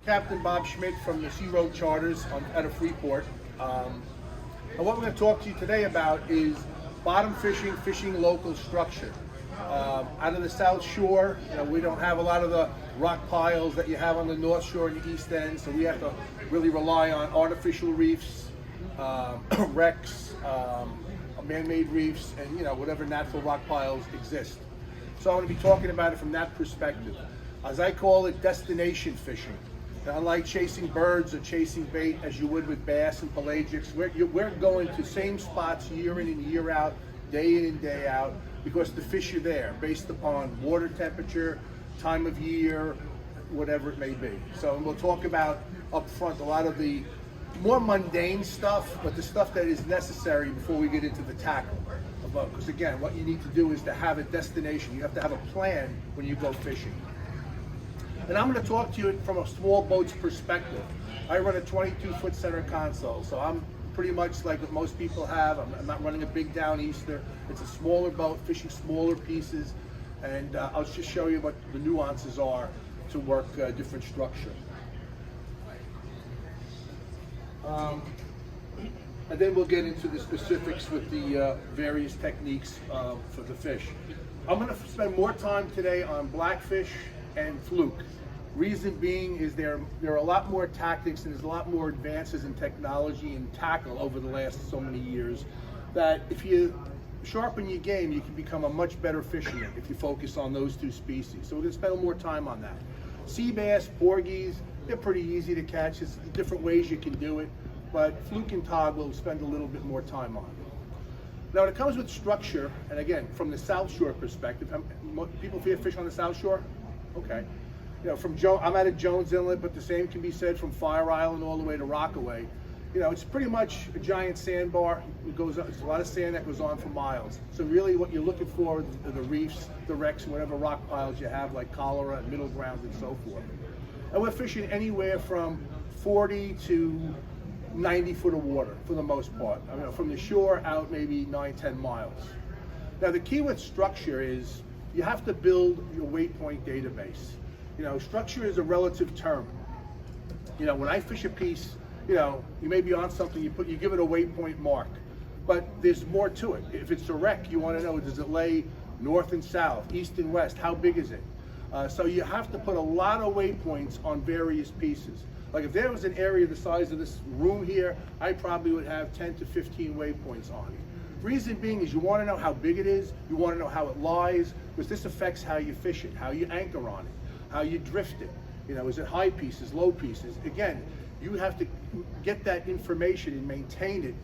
Captain Bob Schmitt from the Sea Road Charters out of Freeport. And what we're going to talk to you today about is bottom fishing, fishing local structure. Out of the South Shore, we don't have a lot of the rock piles that you have on the North Shore and the East End, so we have to really rely on artificial reefs, wrecks, man-made reefs, and whatever natural rock piles exist. So I'm going to be talking about it from that perspective. As I call it, destination fishing. Unlike chasing birds or chasing bait as you would with bass and pelagics, we're going to same spots year in and year out, day in and day out, because the fish are there based upon water temperature, time of year, whatever it may be. So we'll talk about up front a lot of the more mundane stuff, but the stuff that is necessary before we get into the tackle. Because again, what you need to do is to have a destination. You have to have a plan when you go fishing. And I'm going to talk to you from a small boat's perspective. I run a 22-foot center console, so I'm pretty much like what most people have. I'm not running a big downeaster. It's a smaller boat, fishing smaller pieces, and I'll just show you what the nuances are to work different structure. And then we'll get into the specifics with the various techniques for the fish. I'm going to spend more time today on Blackfish and Fluke. Reason being is there are a lot more tactics and there's a lot more advances in technology and tackle over the last so many years that if you sharpen your game, you can become a much better fisherman if you focus on those two species. So we're going to spend more time on that. Sea bass, porgies, they're pretty easy to catch. There's different ways you can do it, but Fluke and Tog we'll spend a little bit more time on. Now when it comes with structure, and again, from the South Shore perspective, people fish on the South Shore? Okay. I'm out of Jones Inlet, but the same can be said from Fire Island all the way to Rockaway. It's pretty much a giant sandbar. It's a lot of sand that goes on for miles. So really what you're looking for are the reefs, the wrecks, and whatever rock piles you have, like cholera and middle grounds and so forth. And we're fishing anywhere from 40 to 90 foot of water for the most part. From the shore out maybe 9-10 miles. Now the key with structure is you have to build your waypoint database. Structure is a relative term. When I fish a piece, you may be on something, you give it a waypoint mark, but there's more to it. If it's a wreck, you want to know, does it lay north and south, east and west? How big is it? So you have to put a lot of waypoints on various pieces. Like if there was an area the size of this room here, I probably would have 10 to 15 waypoints on it. Reason being is you want to know how big it is, you want to know how it lies, because this affects how you fish it, how you anchor on it, how you drift it. Is it high pieces, low pieces? Again, you have to get that information and maintain it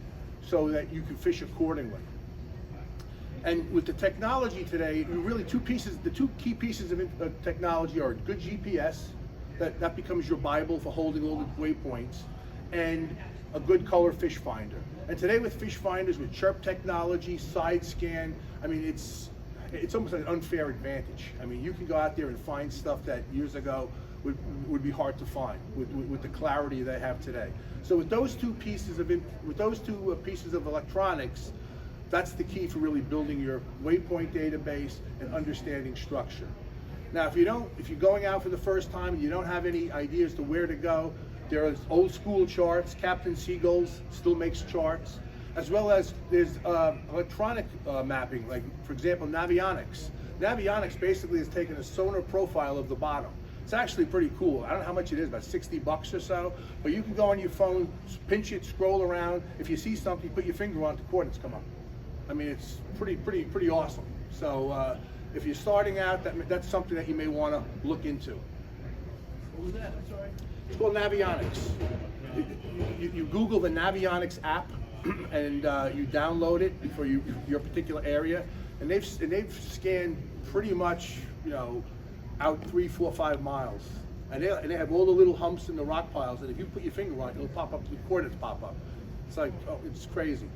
so that you can fish accordingly. And with the technology today, the two key pieces of technology are a good GPS, that becomes your Bible for holding all the waypoints, and a good color fish finder. And today with fish finders, with chirp technology, side scan, it's almost an unfair advantage. You can go out there and find stuff that years ago would be hard to find with the clarity they have today. So with those two pieces of electronics, that's the key for really building your waypoint database and understanding structure. Now, if you're going out for the first time and you don't have any ideas to where to go, there are old school charts. Captain Seagulls still makes charts, as well as there's electronic mapping, like for example, Navionics. Navionics basically has taken a sonar profile of the bottom. It's actually pretty cool. I don't know how much it is, about 60 bucks or so, but you can go on your phone, pinch it, scroll around. If you see something, put your finger on it, the coordinates come up. It's pretty awesome. So if you're starting out, that's something that you may want to look into. What was that? I'm sorry. It's called Navionics. You Google the Navionics app, and you download it for your particular area, and they've scanned pretty much out 3, 4, 5 miles, and they have all the little humps in the rock piles, and if you put your finger on it, it'll pop up, the coordinates pop up. It's like, it's crazy.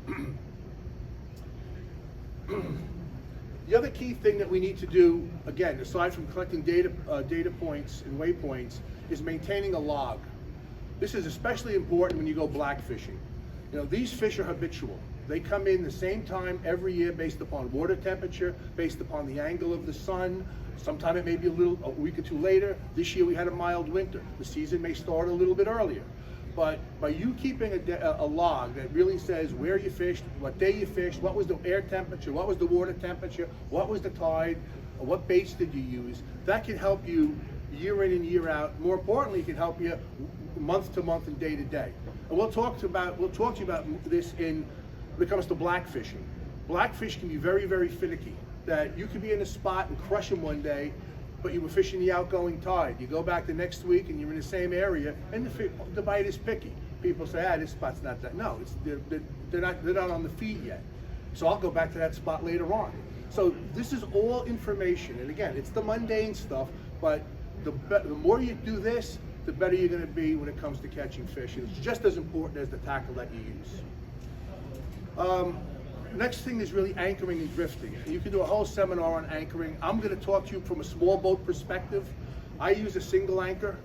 The other key thing that we need to do, again, aside from collecting data points and waypoints, is maintaining a log. This is especially important when you go black fishing. These fish are habitual. They come in the same time every year based upon water temperature, based upon the angle of the sun. Sometime it may be a week or two later. This year we had a mild winter. The season may start a little bit earlier. But by you keeping a log that really says where you fished, what day you fished, what was the air temperature, what was the water temperature, what was the tide, or what baits did you use, that can help you year in and year out. More importantly, it can help you month to month and day to day. And we'll talk to you about this when it comes to blackfishing. Blackfish can be very, very finicky. That you could be in a spot and crush them one day, but you were fishing the outgoing tide. You go back the next week and you're in the same area, and the bite is picky. People say, this spot's not that. No, they're not on the feed yet. So I'll go back to that spot later on. So this is all information, and again, it's the mundane stuff, but the more you do this, the better you're going to be when it comes to catching fish. And it's just as important as the tackle that you use. Next thing is really anchoring and drifting. You can do a whole seminar on anchoring. I'm going to talk to you from a small boat perspective. I use a single anchor,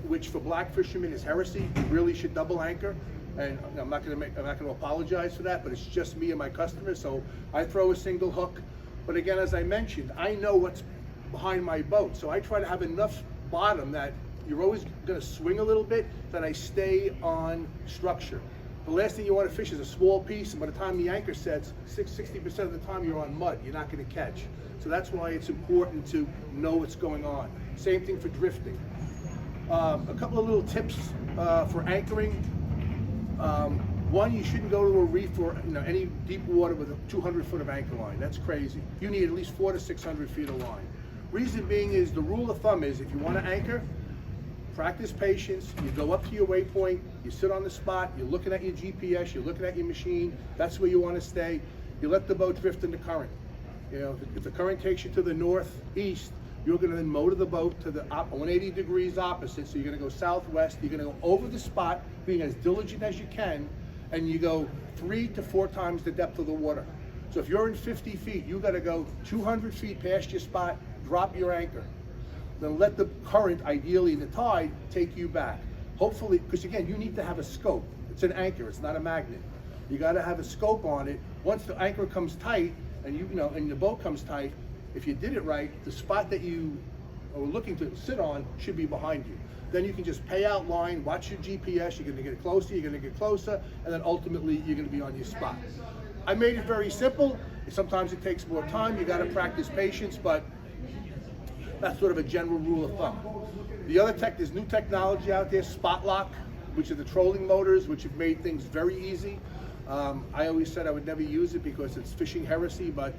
which for black fishermen is heresy. You really should double anchor, and I'm not going to apologize for that. But it's just me and my customers, so I throw a single hook. But again, as I mentioned, I know what's behind my boat, so I try to have enough bottom that you're always going to swing a little bit, that I stay on structure. The last thing you want to fish is a small piece, and by the time the anchor sets, 60% of the time you're on mud. You're not going to catch. So that's why it's important to know what's going on. Same thing for drifting. A couple of little tips for anchoring. One, you shouldn't go to a reef or any deep water with a 200 foot of anchor line. That's crazy. You need at least 400 to 600 feet of line. Reason being is, the rule of thumb is, if you want to anchor, practice patience. You go up to your waypoint, you sit on the spot, you're looking at your GPS, you're looking at your machine. That's where you want to stay. You let the boat drift in the current. If the current takes you to the northeast, you're going to then motor the boat to the 180 degrees opposite. So you're going to go southwest. You're going to go over the spot, being as diligent as you can, and you go 3 to 4 times the depth of the water. So if you're in 50 feet, you got to go 200 feet past your spot, drop your anchor. Then let the current, ideally the tide, take you back. Hopefully, because again, you need to have a scope. It's an anchor, it's not a magnet. You got to have a scope on it. Once the anchor comes tight, and and the boat comes tight, if you did it right, the spot that you are looking to sit on should be behind you. Then you can just pay out line, watch your GPS. You're going to get closer, you're going to get closer, and then ultimately you're going to be on your spot. I made it very simple. Sometimes it takes more time. You got to practice patience, but that's sort of a general rule of thumb. The other there's new technology out there, spot lock, which are the trolling motors, which have made things very easy. I always said I would never use it because it's fishing heresy, but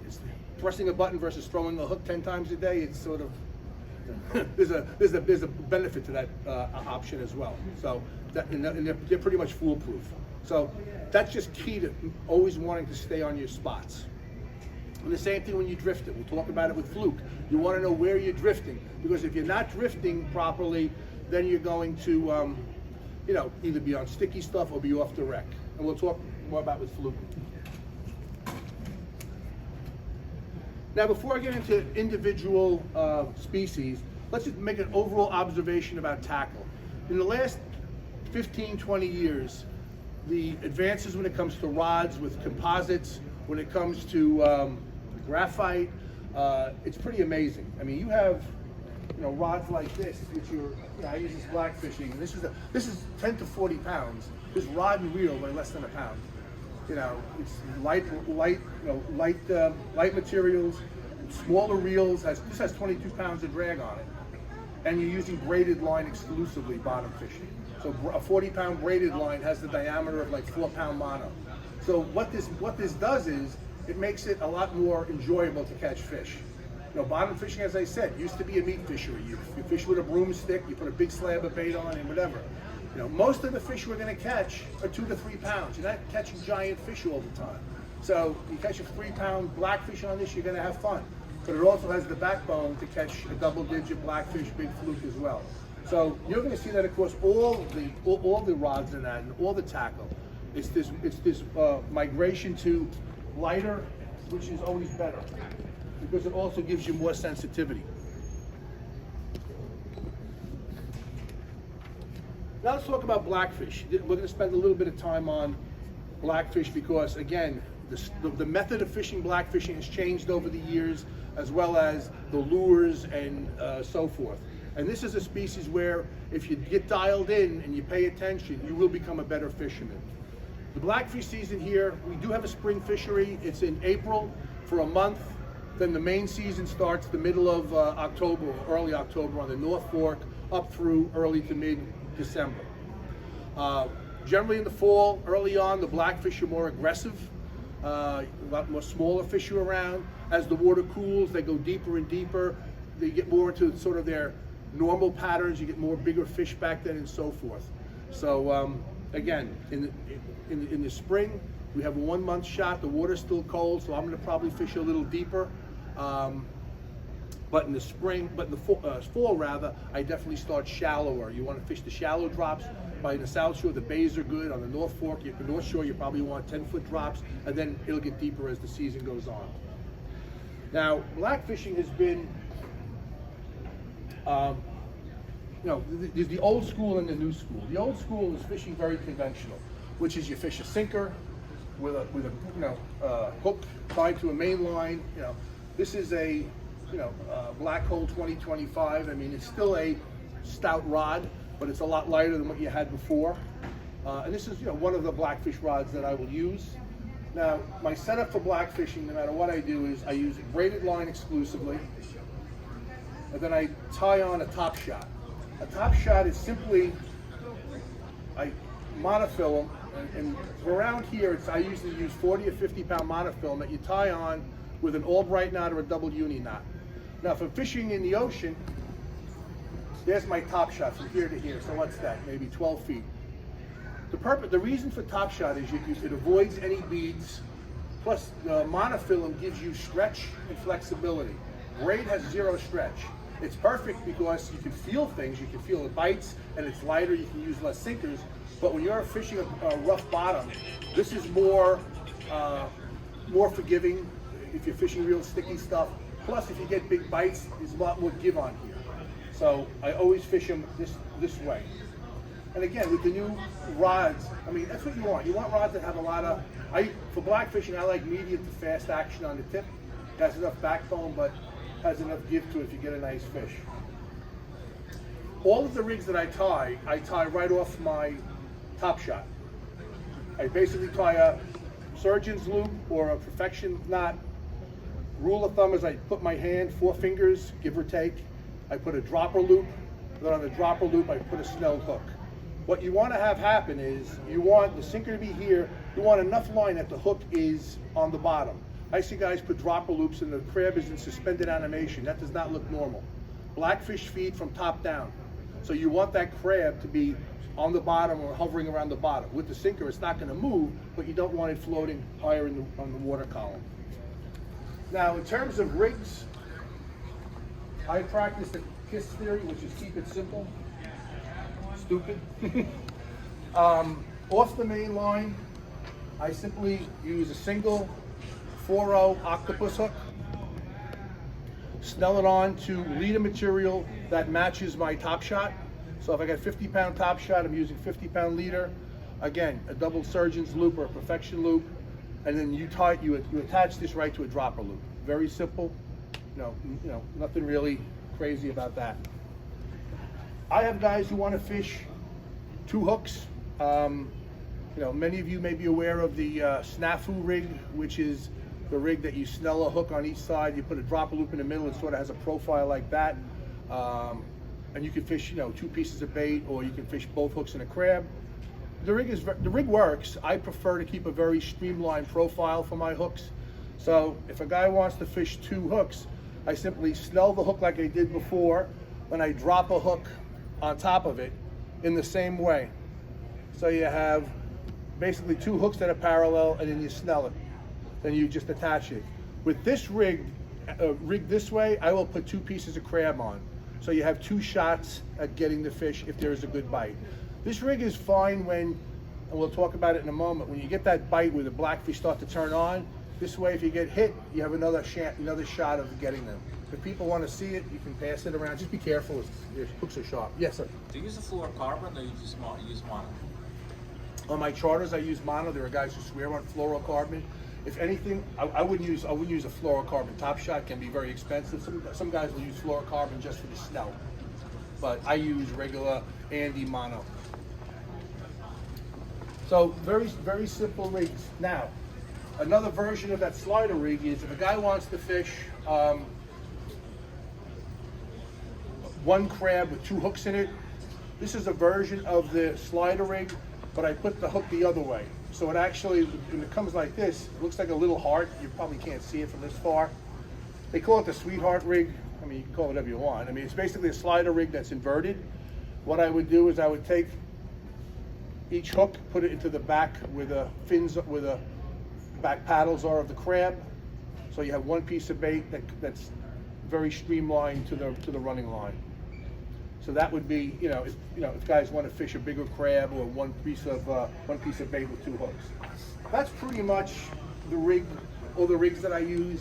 it's pressing a button versus throwing a hook 10 times a day. It's sort of there's a benefit to that option as well. So and they're pretty much foolproof. So that's just key to always wanting to stay on your spots. And the same thing when you drift it. We'll talk about it with Fluke. You want to know where you're drifting, because if you're not drifting properly, then you're going to, either be on sticky stuff or be off the wreck. And we'll talk more about with Fluke. Now, before I get into individual species, let's just make an overall observation about tackle. In the last 15, 20 years, the advances when it comes to rods with composites, when it comes to graphite, it's pretty amazing. I mean, you have rods like this, which I use this blackfishing. This is 10 to 40 pounds. This rod and reel weigh less than a pound. It's light materials, smaller reels. This has 22 pounds of drag on it, and you're using braided line exclusively bottom fishing. So a 40-pound braided line has the diameter of like 4-pound mono. So what this does is it makes it a lot more enjoyable to catch fish. Bottom fishing, as I said, used to be a meat fishery. You fish with a broomstick, you put a big slab of bait on, and whatever. Most of the fish we're going to catch are 2 to 3 pounds. You're not catching giant fish all the time. So you catch a 3-pound blackfish on this, you're going to have fun. But it also has the backbone to catch a double-digit blackfish, big fluke as well. So you're going to see that across all the rods in that and all the tackle. It's this migration to lighter, which is always better, because it also gives you more sensitivity. Now let's talk about blackfish. We're going to spend a little bit of time on blackfish because, again, the method of fishing blackfishing has changed over the years, as well as the lures and so forth. And this is a species where if you get dialed in and you pay attention, you will become a better fisherman. The blackfish season here, we do have a spring fishery. It's in April for a month. Then the main season starts the middle of October, or early October on the North Fork, up through early to mid-December. Generally in the fall, early on, the blackfish are more aggressive. A lot more smaller fish are around. As the water cools, they go deeper and deeper. They get more into sort of their normal patterns. You get more bigger fish back then and so forth. So again, in the spring, we have a 1 month shot. The water's still cold, so I'm going to probably fish a little deeper. But in the spring, but in the fall rather, I definitely start shallower. You want to fish the shallow drops. By the South Shore, the bays are good. On the North Fork, the North Shore, you probably want 10-foot drops, and then it'll get deeper as the season goes on. Now, blackfishing has been, there's the old school and the new school. The old school is fishing very conventional, which is you fish a sinker with a hook tied to a main line. This is a Black Hole 2025. I mean, it's still a stout rod, but it's a lot lighter than what you had before. And this is one of the blackfish rods that I will use. Now, my setup for blackfishing, no matter what I do, is I use braided line exclusively, and then I tie on a top shot. A top shot is simply, I monofilm, and around here, I usually use 40 or 50 pound monofilm that you tie on with an Albright knot or a double uni knot. Now, if I'm fishing in the ocean, there's my top shot from here to here. So what's that? Maybe 12 feet. The reason for top shot is it avoids any beads. Plus, the monofilm gives you stretch and flexibility. Braid has zero stretch. It's perfect because you can feel things. You can feel the bites, and it's lighter. You can use less sinkers. But when you're fishing a rough bottom, this is more forgiving. If you're fishing real sticky stuff. Plus, if you get big bites, there's a lot more give on here. So I always fish them this way. And again, with the new rods, I mean, that's what you want. You want rods that have a lot of, for blackfishing, I like medium to fast action on the tip. It has enough backbone, but has enough give to it if you get a nice fish. All of the rigs that I tie right off my top shot. I basically tie a surgeon's loop or a perfection knot. Rule of thumb is I put my hand, 4 fingers, give or take. I put a dropper loop, then on the dropper loop I put a snelled hook. What you want to have happen is you want the sinker to be here, you want enough line that the hook is on the bottom. I see guys put dropper loops and the crab is in suspended animation. That does not look normal. Blackfish feed from top down. So you want that crab to be on the bottom or hovering around the bottom. With the sinker it's not going to move, but you don't want it floating higher on the water column. Now in terms of rigs, I practice the KISS theory, which is keep it simple, stupid. Off the main line, I simply use a single 4-0 octopus hook, snell it on to leader material that matches my top shot. So if I got 50-pound top shot, I'm using 50-pound leader. Again, a double surgeon's loop or a perfection loop, and then you attach this right to a dropper loop. Very simple. Nothing really crazy about that. I have guys who want to fish 2 hooks. Many of you may be aware of the snafu rig, which is the rig that you snell a hook on each side. You put a dropper loop in the middle. It sort of has a profile like that, and you can fish 2 pieces of bait, or you can fish both hooks and a crab. The rig works. I prefer to keep a very streamlined profile for my hooks. So if a guy wants to fish 2 hooks, I simply snell the hook like I did before, then I drop a hook on top of it in the same way. So you have basically 2 hooks that are parallel, and then you snell it. Then you just attach it. With this rig this way, I will put 2 pieces of crab on. So you have 2 shots at getting the fish if there is a good bite. This rig is fine when, and we'll talk about it in a moment, when you get that bite where the blackfish start to turn on. This way, if you get hit, you have another shot of getting them. If people want to see it, you can pass it around. Just be careful if your hooks are sharp. Yes, sir? Do you use a fluorocarbon or you just use mono? On my charters, I use mono. There are guys who swear on fluorocarbon. If anything, I wouldn't use a fluorocarbon top shot. It can be very expensive. Some guys will use fluorocarbon just for the smell, but I use regular Andy mono. So very simple rigs. Now, another version of that slider rig is if a guy wants to fish one crab with 2 hooks in it. This is a version of the slider rig, but I put the hook the other way. So it actually, when it comes like this, it looks like a little heart. You probably can't see it from this far. They call it the sweetheart rig. I mean, you can call it whatever you want. I mean, it's basically a slider rig that's inverted. What I would do is I would take each hook, put it into the back where the fins, where the back paddles are of the crab. So you have one piece of bait that's very streamlined to the running line. So that would be, if guys want to fish a bigger crab or one piece of bait with 2 hooks. That's pretty much the rig, all the rigs that I use.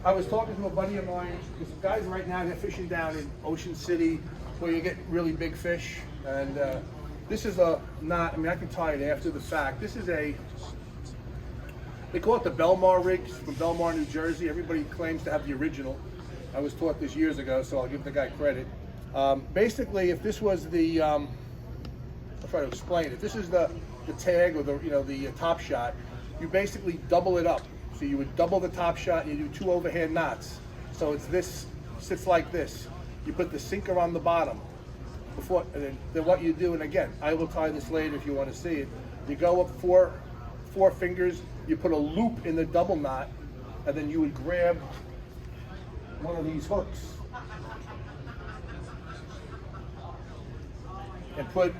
I was talking to a buddy of mine, because guys right now they're fishing down in Ocean City where you get really big fish, and this is I can tell you after the fact, this is they call it the Belmar rigs from Belmar, New Jersey. Everybody claims to have the original. I was taught this years ago, so I'll give the guy credit. Basically, if this was the, I'll try to explain. If this is the tag or the top shot, you basically double it up. So you would double the top shot and you do 2 overhand knots. So it's sits like this. You put the sinker on the bottom. And then what you do, and again, I will tie this later if you want to see it. You go up four fingers. You put a loop in the double knot, and then you would grab one of these hooks and put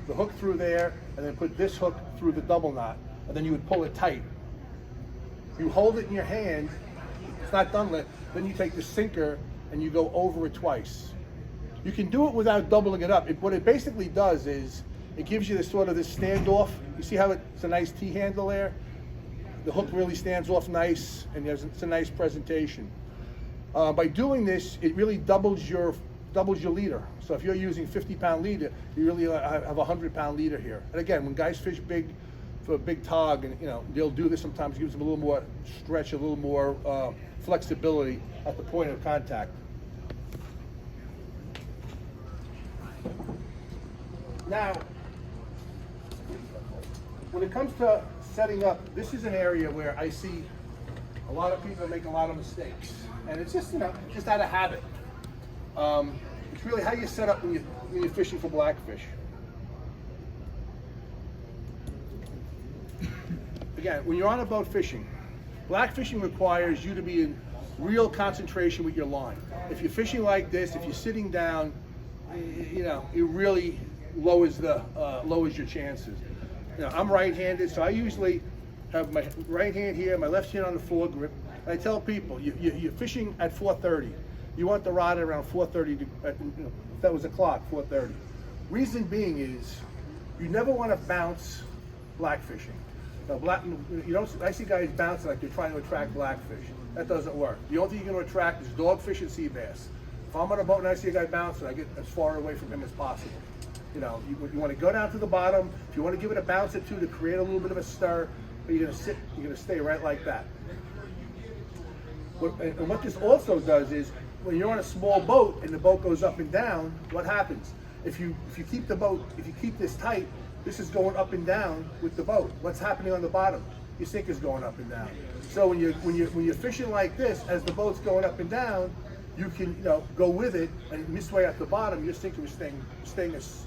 the hook through there, and then put this hook through the double knot, and then you would pull it tight. You hold it in your hand, it's not done yet, then you take the sinker and you go over it twice. You can do it without doubling it up. What it basically does is, it gives you this standoff. You see how it's a nice T-handle there? The hook really stands off nice, and it's a nice presentation. By doing this, it really doubles your leader. So if you're using 50-pound leader, you really have a 100-pound leader here. And again, when guys fish big for a big tog, and they'll do this sometimes, gives them a little more stretch, a little more flexibility at the point of contact. Now, when it comes to setting up, this is an area where I see a lot of people make a lot of mistakes, and it's just just out of habit. It's really how you set up when you're fishing for blackfish. Again, when you're on a boat fishing, blackfishing requires you to be in real concentration with your line. If you're fishing like this, if you're sitting down, it really lowers your chances. I'm right-handed, so I usually have my right hand here, my left hand on the foregrip. And I tell people, you're fishing at 4:30. You want the rod at around 4:30. If that was a clock, 4:30. Reason being is, you never want to bounce blackfishing. Now, I see guys bouncing like they're trying to attract blackfish. That doesn't work. The only thing you're going to attract is dogfish and sea bass. If I'm on a boat and I see a guy bouncing, I get as far away from him as possible. You want to go down to the bottom. If you want to give it a bounce or two to create a little bit of a stir, but you're going to stay right like that. And what this also does is, when you're on a small boat and the boat goes up and down, what happens? If you keep this tight, this is going up and down with the boat. What's happening on the bottom? Your sinker's going up and down. So when you're fishing like this, as the boat's going up and down, you can go with it, and this way at the bottom, your sinker is staying as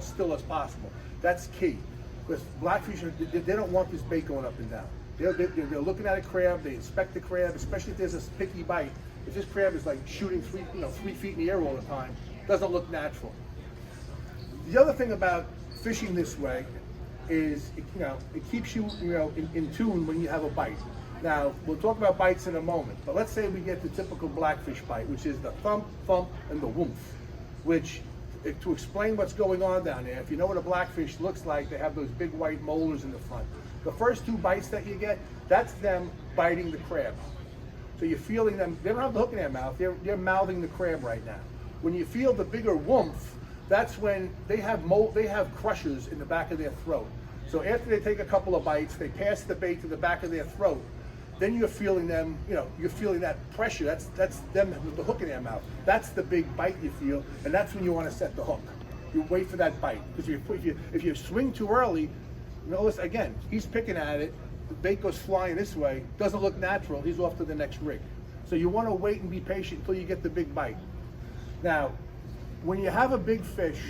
still as possible. That's key, because blackfish, they don't want this bait going up and down. They're looking at a crab, they inspect the crab, especially if there's a picky bite. If this crab is like shooting 3 feet in the air all the time, it doesn't look natural. The other thing about fishing this way is, it keeps you, in tune when you have a bite. Now, we'll talk about bites in a moment, but let's say we get the typical blackfish bite, which is the thump, thump, and the whoomph, which, to explain what's going on down there, if you know what a blackfish looks like, they have those big white molars in the front. The first 2 bites that you get, that's them biting the crab. So you're feeling them, they don't have the hook in their mouth, they're mouthing the crab right now. When you feel the bigger whoomph, that's when they have crushers in the back of their throat. So after they take a couple of bites, they pass the bait to the back of their throat. Then you're feeling them, you're feeling that pressure. That's them with the hook in their mouth. That's the big bite you feel, and that's when you want to set the hook. You wait for that bite, because if you swing too early, notice again, he's picking at it, the bait goes flying this way, doesn't look natural, he's off to the next rig. So you want to wait and be patient until you get the big bite. Now, when you have a big fish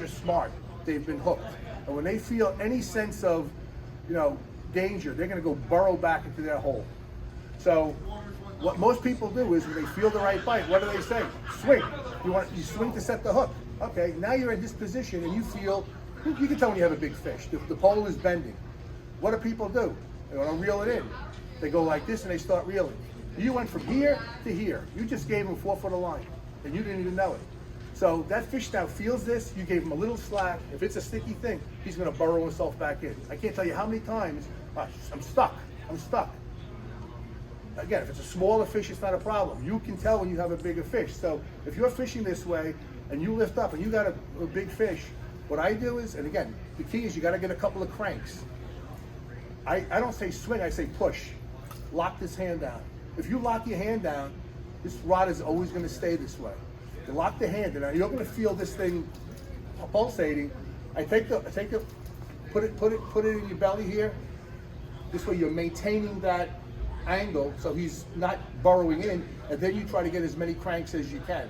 are smart. They've been hooked. And when they feel any sense of, danger, they're going to go burrow back into their hole. So what most people do is when they feel the right bite, what do they say? Swing. You swing to set the hook. Okay, now you're in this position and you feel, you can tell when you have a big fish. The pole is bending. What do people do? They want to reel it in. They go like this and they start reeling. You went from here to here. You just gave him 4 foot of line and you didn't even know it. So that fish now feels this, you gave him a little slack. If it's a sticky thing, he's going to burrow himself back in. I can't tell you how many times, I'm stuck. Again, if it's a smaller fish, it's not a problem. You can tell when you have a bigger fish. So if you're fishing this way and you lift up and you got a big fish, what I do is, and again, the key is you got to get a couple of cranks. I don't say swing, I say push. Lock this hand down. If you lock your hand down, this rod is always going to stay this way. You lock the hand, and you're going to feel this thing pulsating. I put it in your belly here. This way you're maintaining that angle so he's not burrowing in, and then you try to get as many cranks as you can.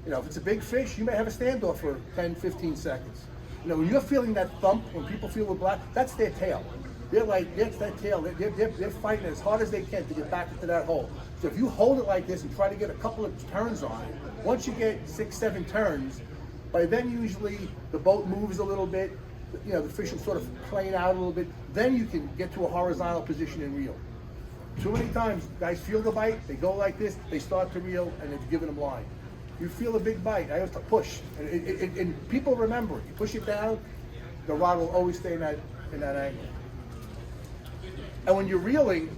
If it's a big fish, you may have a standoff for 10, 15 seconds. When you're feeling that thump, when people feel the black, that's their tail. They're like, that's that tail. They're fighting as hard as they can to get back into that hole. So if you hold it like this and try to get a couple of turns on it, once you get 6, 7 turns, by then usually the boat moves a little bit, the fish will sort of plane out a little bit, then you can get to a horizontal position and reel. Too many times, guys feel the bite, they go like this, they start to reel, and it's giving them line. You feel a big bite, I have to push. And people remember it. You push it down, the rod will always stay in that angle. And when you're reeling,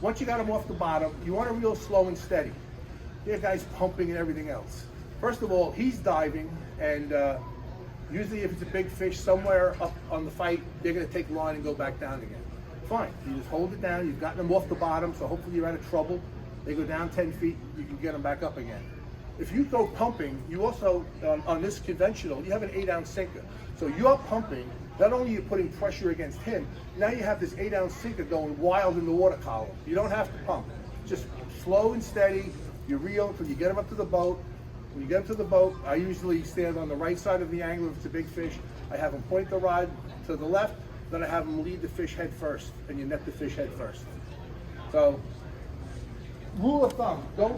once you got them off the bottom, you want to reel slow and steady. There are guys pumping and everything else. First of all, he's diving, and usually if it's a big fish somewhere up on the fight, they're going to take line and go back down again. Fine, you just hold it down, you've gotten them off the bottom, so hopefully you're out of trouble. They go down 10 feet, you can get them back up again. If you go pumping, you also, on this conventional, you have an 8-ounce sinker. So you're pumping, not only are you putting pressure against him, now you have this 8-ounce sinker going wild in the water column. You don't have to pump. Just slow and steady, you reel until you get them up to the boat. When you get them to the boat, I usually stand on the right side of the angler if it's a big fish. I have them point the rod to the left, then I have them lead the fish head first, and you net the fish head first. So, rule of thumb, don't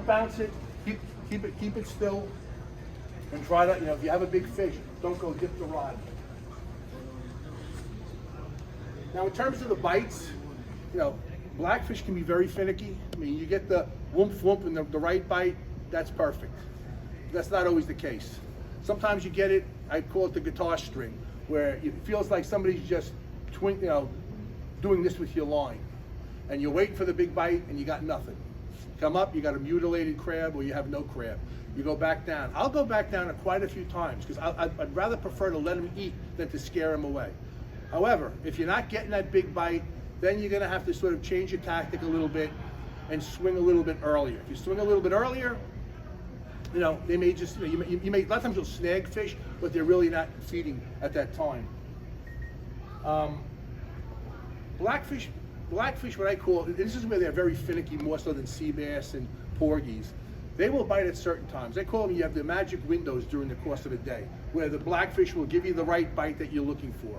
bounce it, keep it still, and try that, if you have a big fish, don't go dip the rod. Now in terms of the bites, blackfish can be very finicky. I mean, you get the whoomp whoomp and the right bite, that's perfect. That's not always the case. Sometimes you get it, I call it the guitar string, where it feels like somebody's just doing this with your line. And you're waiting for the big bite and you got nothing. Come up, you got a mutilated crab or you have no crab. You go back down. I'll go back down quite a few times because I'd rather prefer to let them eat than to scare them away. However, if you're not getting that big bite, then you're gonna have to sort of change your tactic a little bit and swing a little bit earlier. If you swing a little bit earlier, they may just, you may, a lot of times you'll snag fish, but they're really not feeding at that time. Blackfish, what I call, this is where they're very finicky, more so than sea bass and porgies. They will bite at certain times. They call them, you have the magic windows during the course of the day, where the blackfish will give you the right bite that you're looking for.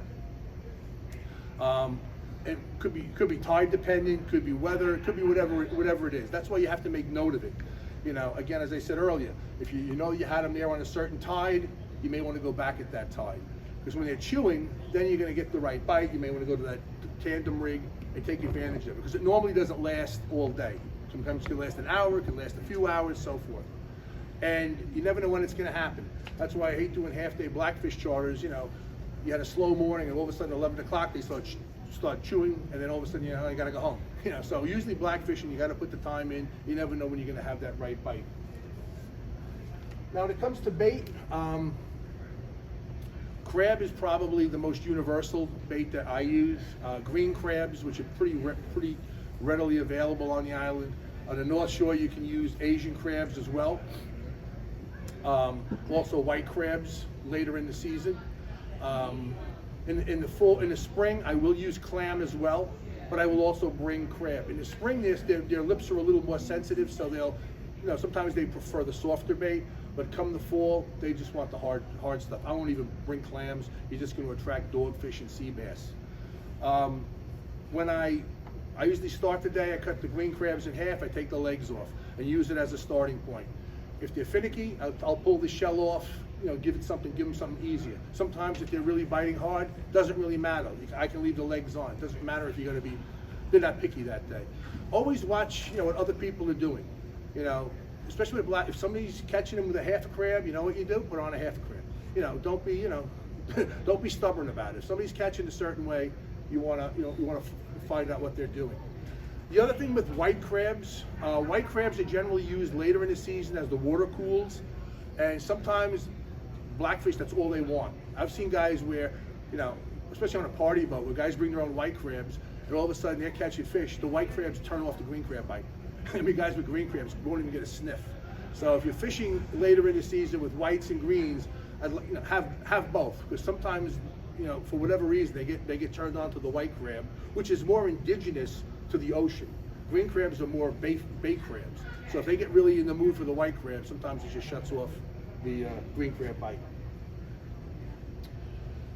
It could be tide dependent, could be weather, it could be whatever it is. That's why you have to make note of it. Again, as I said earlier, if you had them there on a certain tide, you may want to go back at that tide. Because when they're chewing, then you're going to get the right bite. You may want to go to that tandem rig and take advantage of it. Because it normally doesn't last all day. Sometimes it can last an hour, it can last a few hours, so forth. And you never know when it's going to happen. That's why I hate doing half-day blackfish charters. You had a slow morning, and all of a sudden, 11 o'clock, they start chewing, and then all of a sudden, you got to go home. So usually blackfishing, you got to put the time in. You never know when you're going to have that right bite. Now when it comes to bait, crab is probably the most universal bait that I use. Green crabs, which are pretty readily available on the island. On the North Shore, you can use Asian crabs as well. Also white crabs later in the season. In the spring, I will use clam as well, but I will also bring crab. In the spring, their lips are a little more sensitive, so they'll, sometimes they prefer the softer bait, but come the fall, they just want the hard stuff. I won't even bring clams. You're just going to attract dogfish and sea bass. When I usually start the day, I cut the green crabs in half, I take the legs off and use it as a starting point. If they're finicky, I'll pull the shell off, give them something easier. Sometimes if they're really biting hard, doesn't really matter. I can leave the legs on. It doesn't matter if they're not picky that day. Always watch, what other people are doing. Especially with if somebody's catching them with a half a crab, you know what you do? Put on a half a crab. Don't be, don't be stubborn about it. If somebody's catching a certain way, you wanna find out what they're doing. The other thing with white crabs are generally used later in the season as the water cools, and sometimes blackfish, that's all they want. I've seen guys where, especially on a party boat, where guys bring their own white crabs, and all of a sudden they're catching fish, the white crabs turn off the green crab bite. I mean, guys with green crabs won't even get a sniff. So if you're fishing later in the season with whites and greens, have both, because sometimes, for whatever reason, they get turned on to the white crab, which is more indigenous to the ocean. Green crabs are more bait crabs. So if they get really in the mood for the white crab, sometimes it just shuts off the green crab bite.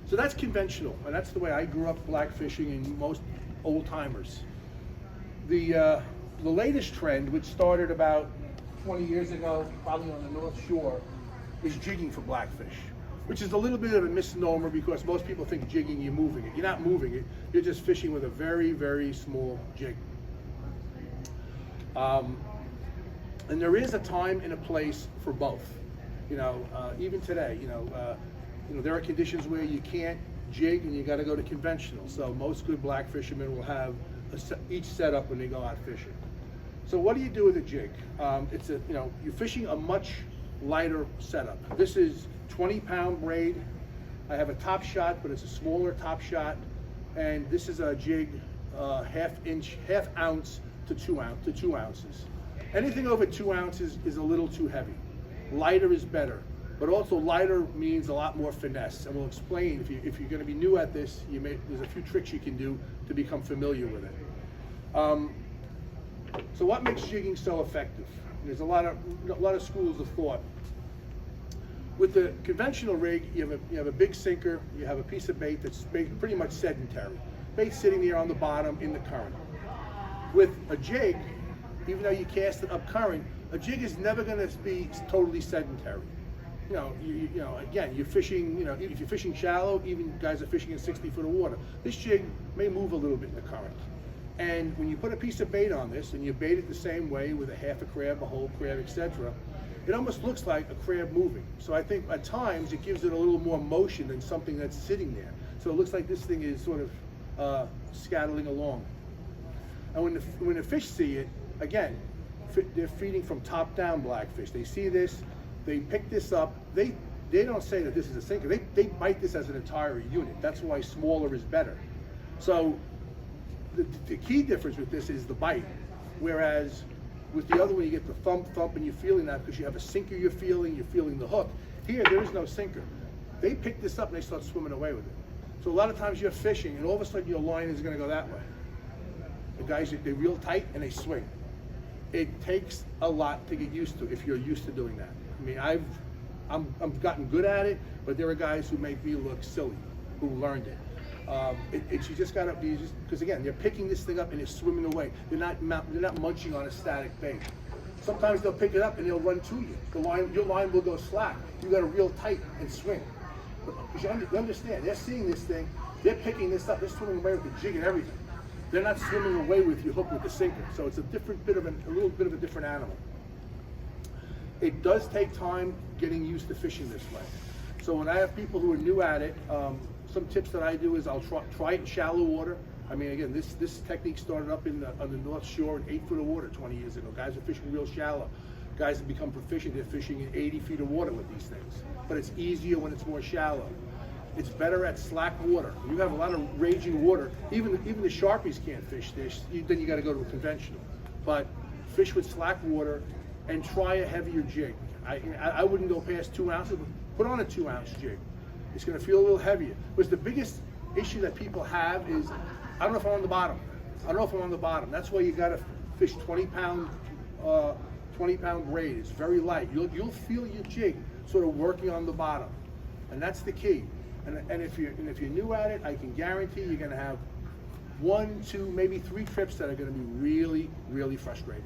So that's conventional, and that's the way I grew up blackfishing, and most old timers. The latest trend, which started about 20 years ago, probably on the North Shore, is jigging for blackfish, which is a little bit of a misnomer because most people think jigging, you're moving it. You're not moving it, you're just fishing with a very, very small jig. And there is a time and a place for both. Even today, there are conditions where you can't jig and you got to go to conventional. So most good black fishermen will have each setup when they go out fishing. So what do you do with a jig? You're fishing a much lighter setup. This is 20-pound braid. I have a top shot, but it's a smaller top shot, and this is a jig half ounce to 2 ounces. Anything over 2 ounces is a little too heavy. Lighter is better, but also lighter means a lot more finesse, and we'll explain if you're going to be new at this. There's a few tricks you can do to become familiar with it. So what makes jigging so effective? There's a lot of schools of thought. With the conventional rig, you have a big sinker, you have a piece of bait that's pretty much sedentary. Bait sitting there on the bottom in the current. With a jig, even though you cast it up current, a jig is never going to be totally sedentary. Again, you're fishing, if you're fishing shallow, even guys are fishing in 60 foot of water. This jig may move a little bit in the current. And when you put a piece of bait on this and you bait it the same way with a half a crab, a whole crab, etc., it almost looks like a crab moving. So I think at times it gives it a little more motion than something that's sitting there. So it looks like this thing is sort of scattling along. And when the fish see it, again, they're feeding from top down blackfish. They see this, they pick this up. They don't say that this is a sinker. They bite this as an entire unit. That's why smaller is better. So the key difference with this is the bite, whereas with the other one you get the thump, and you're feeling that because you have a sinker you're feeling the hook. Here, there is no sinker. They pick this up and they start swimming away with it. So a lot of times you're fishing and all of a sudden your line is going to go that way. The guys, they reel tight and they swing. It takes a lot to get used to if you're used to doing that. I mean, I've gotten good at it, but there are guys who make me look silly who learned it. You just gotta be because again, they're picking this thing up and they're swimming away. They're not munching on a static bait. Sometimes they'll pick it up and they'll run to you. Your line will go slack. You got to reel tight and swing. But you understand, they're seeing this thing, they're picking this up, they're swimming away with the jig and everything. They're not swimming away with your hook with the sinker. So it's a little bit of a different animal. It does take time getting used to fishing this way. So when I have people who are new at it, some tips that I do is I'll try it in shallow water. I mean, again, this technique started up on the North Shore in 8 foot of water 20 years ago. Guys are fishing real shallow. Guys have become proficient. They're fishing in 80 feet of water with these things. But it's easier when it's more shallow. It's better at slack water. You have a lot of raging water. Even the Sharpies can't fish this. Then you got to go to a conventional. But fish with slack water and try a heavier jig. I wouldn't go past 2 ounces, but put on a 2-ounce jig. It's going to feel a little heavier. Because the biggest issue that people have is, I don't know if I'm on the bottom. I don't know if I'm on the bottom. That's why you got to fish 20-pound braid. It's very light. You'll feel your jig sort of working on the bottom, and that's the key. And if you're new at it, I can guarantee you're going to have 1, 2, maybe 3 trips that are going to be really, really frustrating.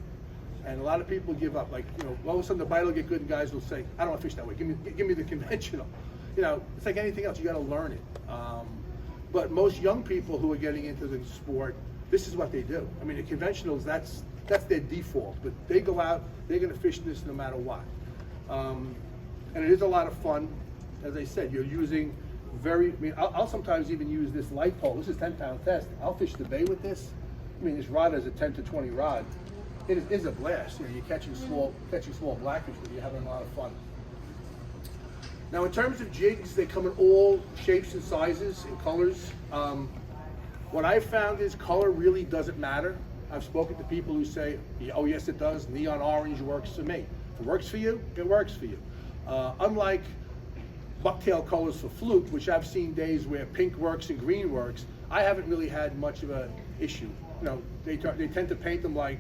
And a lot of people give up. Like, all of a sudden the bite will get good, and guys will say, "I don't want to fish that way. Give me the conventional." It's like anything else. You got to learn it. But most young people who are getting into the sport, this is what they do. I mean, the conventionals, that's their default. But they go out, they're going to fish this no matter what. And it is a lot of fun. As I said, you're using I'll sometimes even use this light pole. This is 10-pound test. I'll fish the bay with this. I mean, this rod is a 10 to 20 rod. It is a blast. You're catching small blackfish, but you're having a lot of fun. Now, in terms of jigs, they come in all shapes and sizes and colors. What I've found is color really doesn't matter. I've spoken to people who say, "Oh, yes, it does. Neon orange works for me." If it works for you, it works for you. Unlike bucktail colors for Fluke, which I've seen days where pink works and green works, I haven't really had much of an issue. They tend to paint them like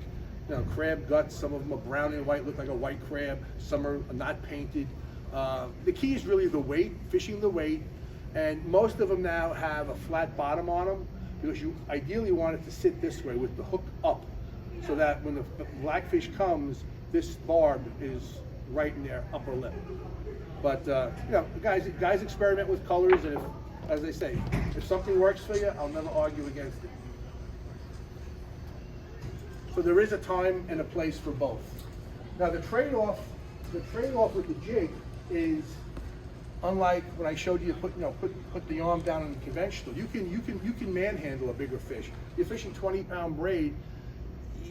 crab guts. Some of them are brown and white, look like a white crab. Some are not painted. The key is really the weight, fishing the weight, and most of them now have a flat bottom on them because you ideally want it to sit this way with the hook up, so that when the blackfish comes, this barb is right in their upper lip. But guys experiment with colors, and as they say, if something works for you, I'll never argue against it. So there is a time and a place for both. Now the trade-off with the jig is, unlike when I showed you put the arm down in the conventional, you can manhandle a bigger fish. You're fishing 20-pound braid.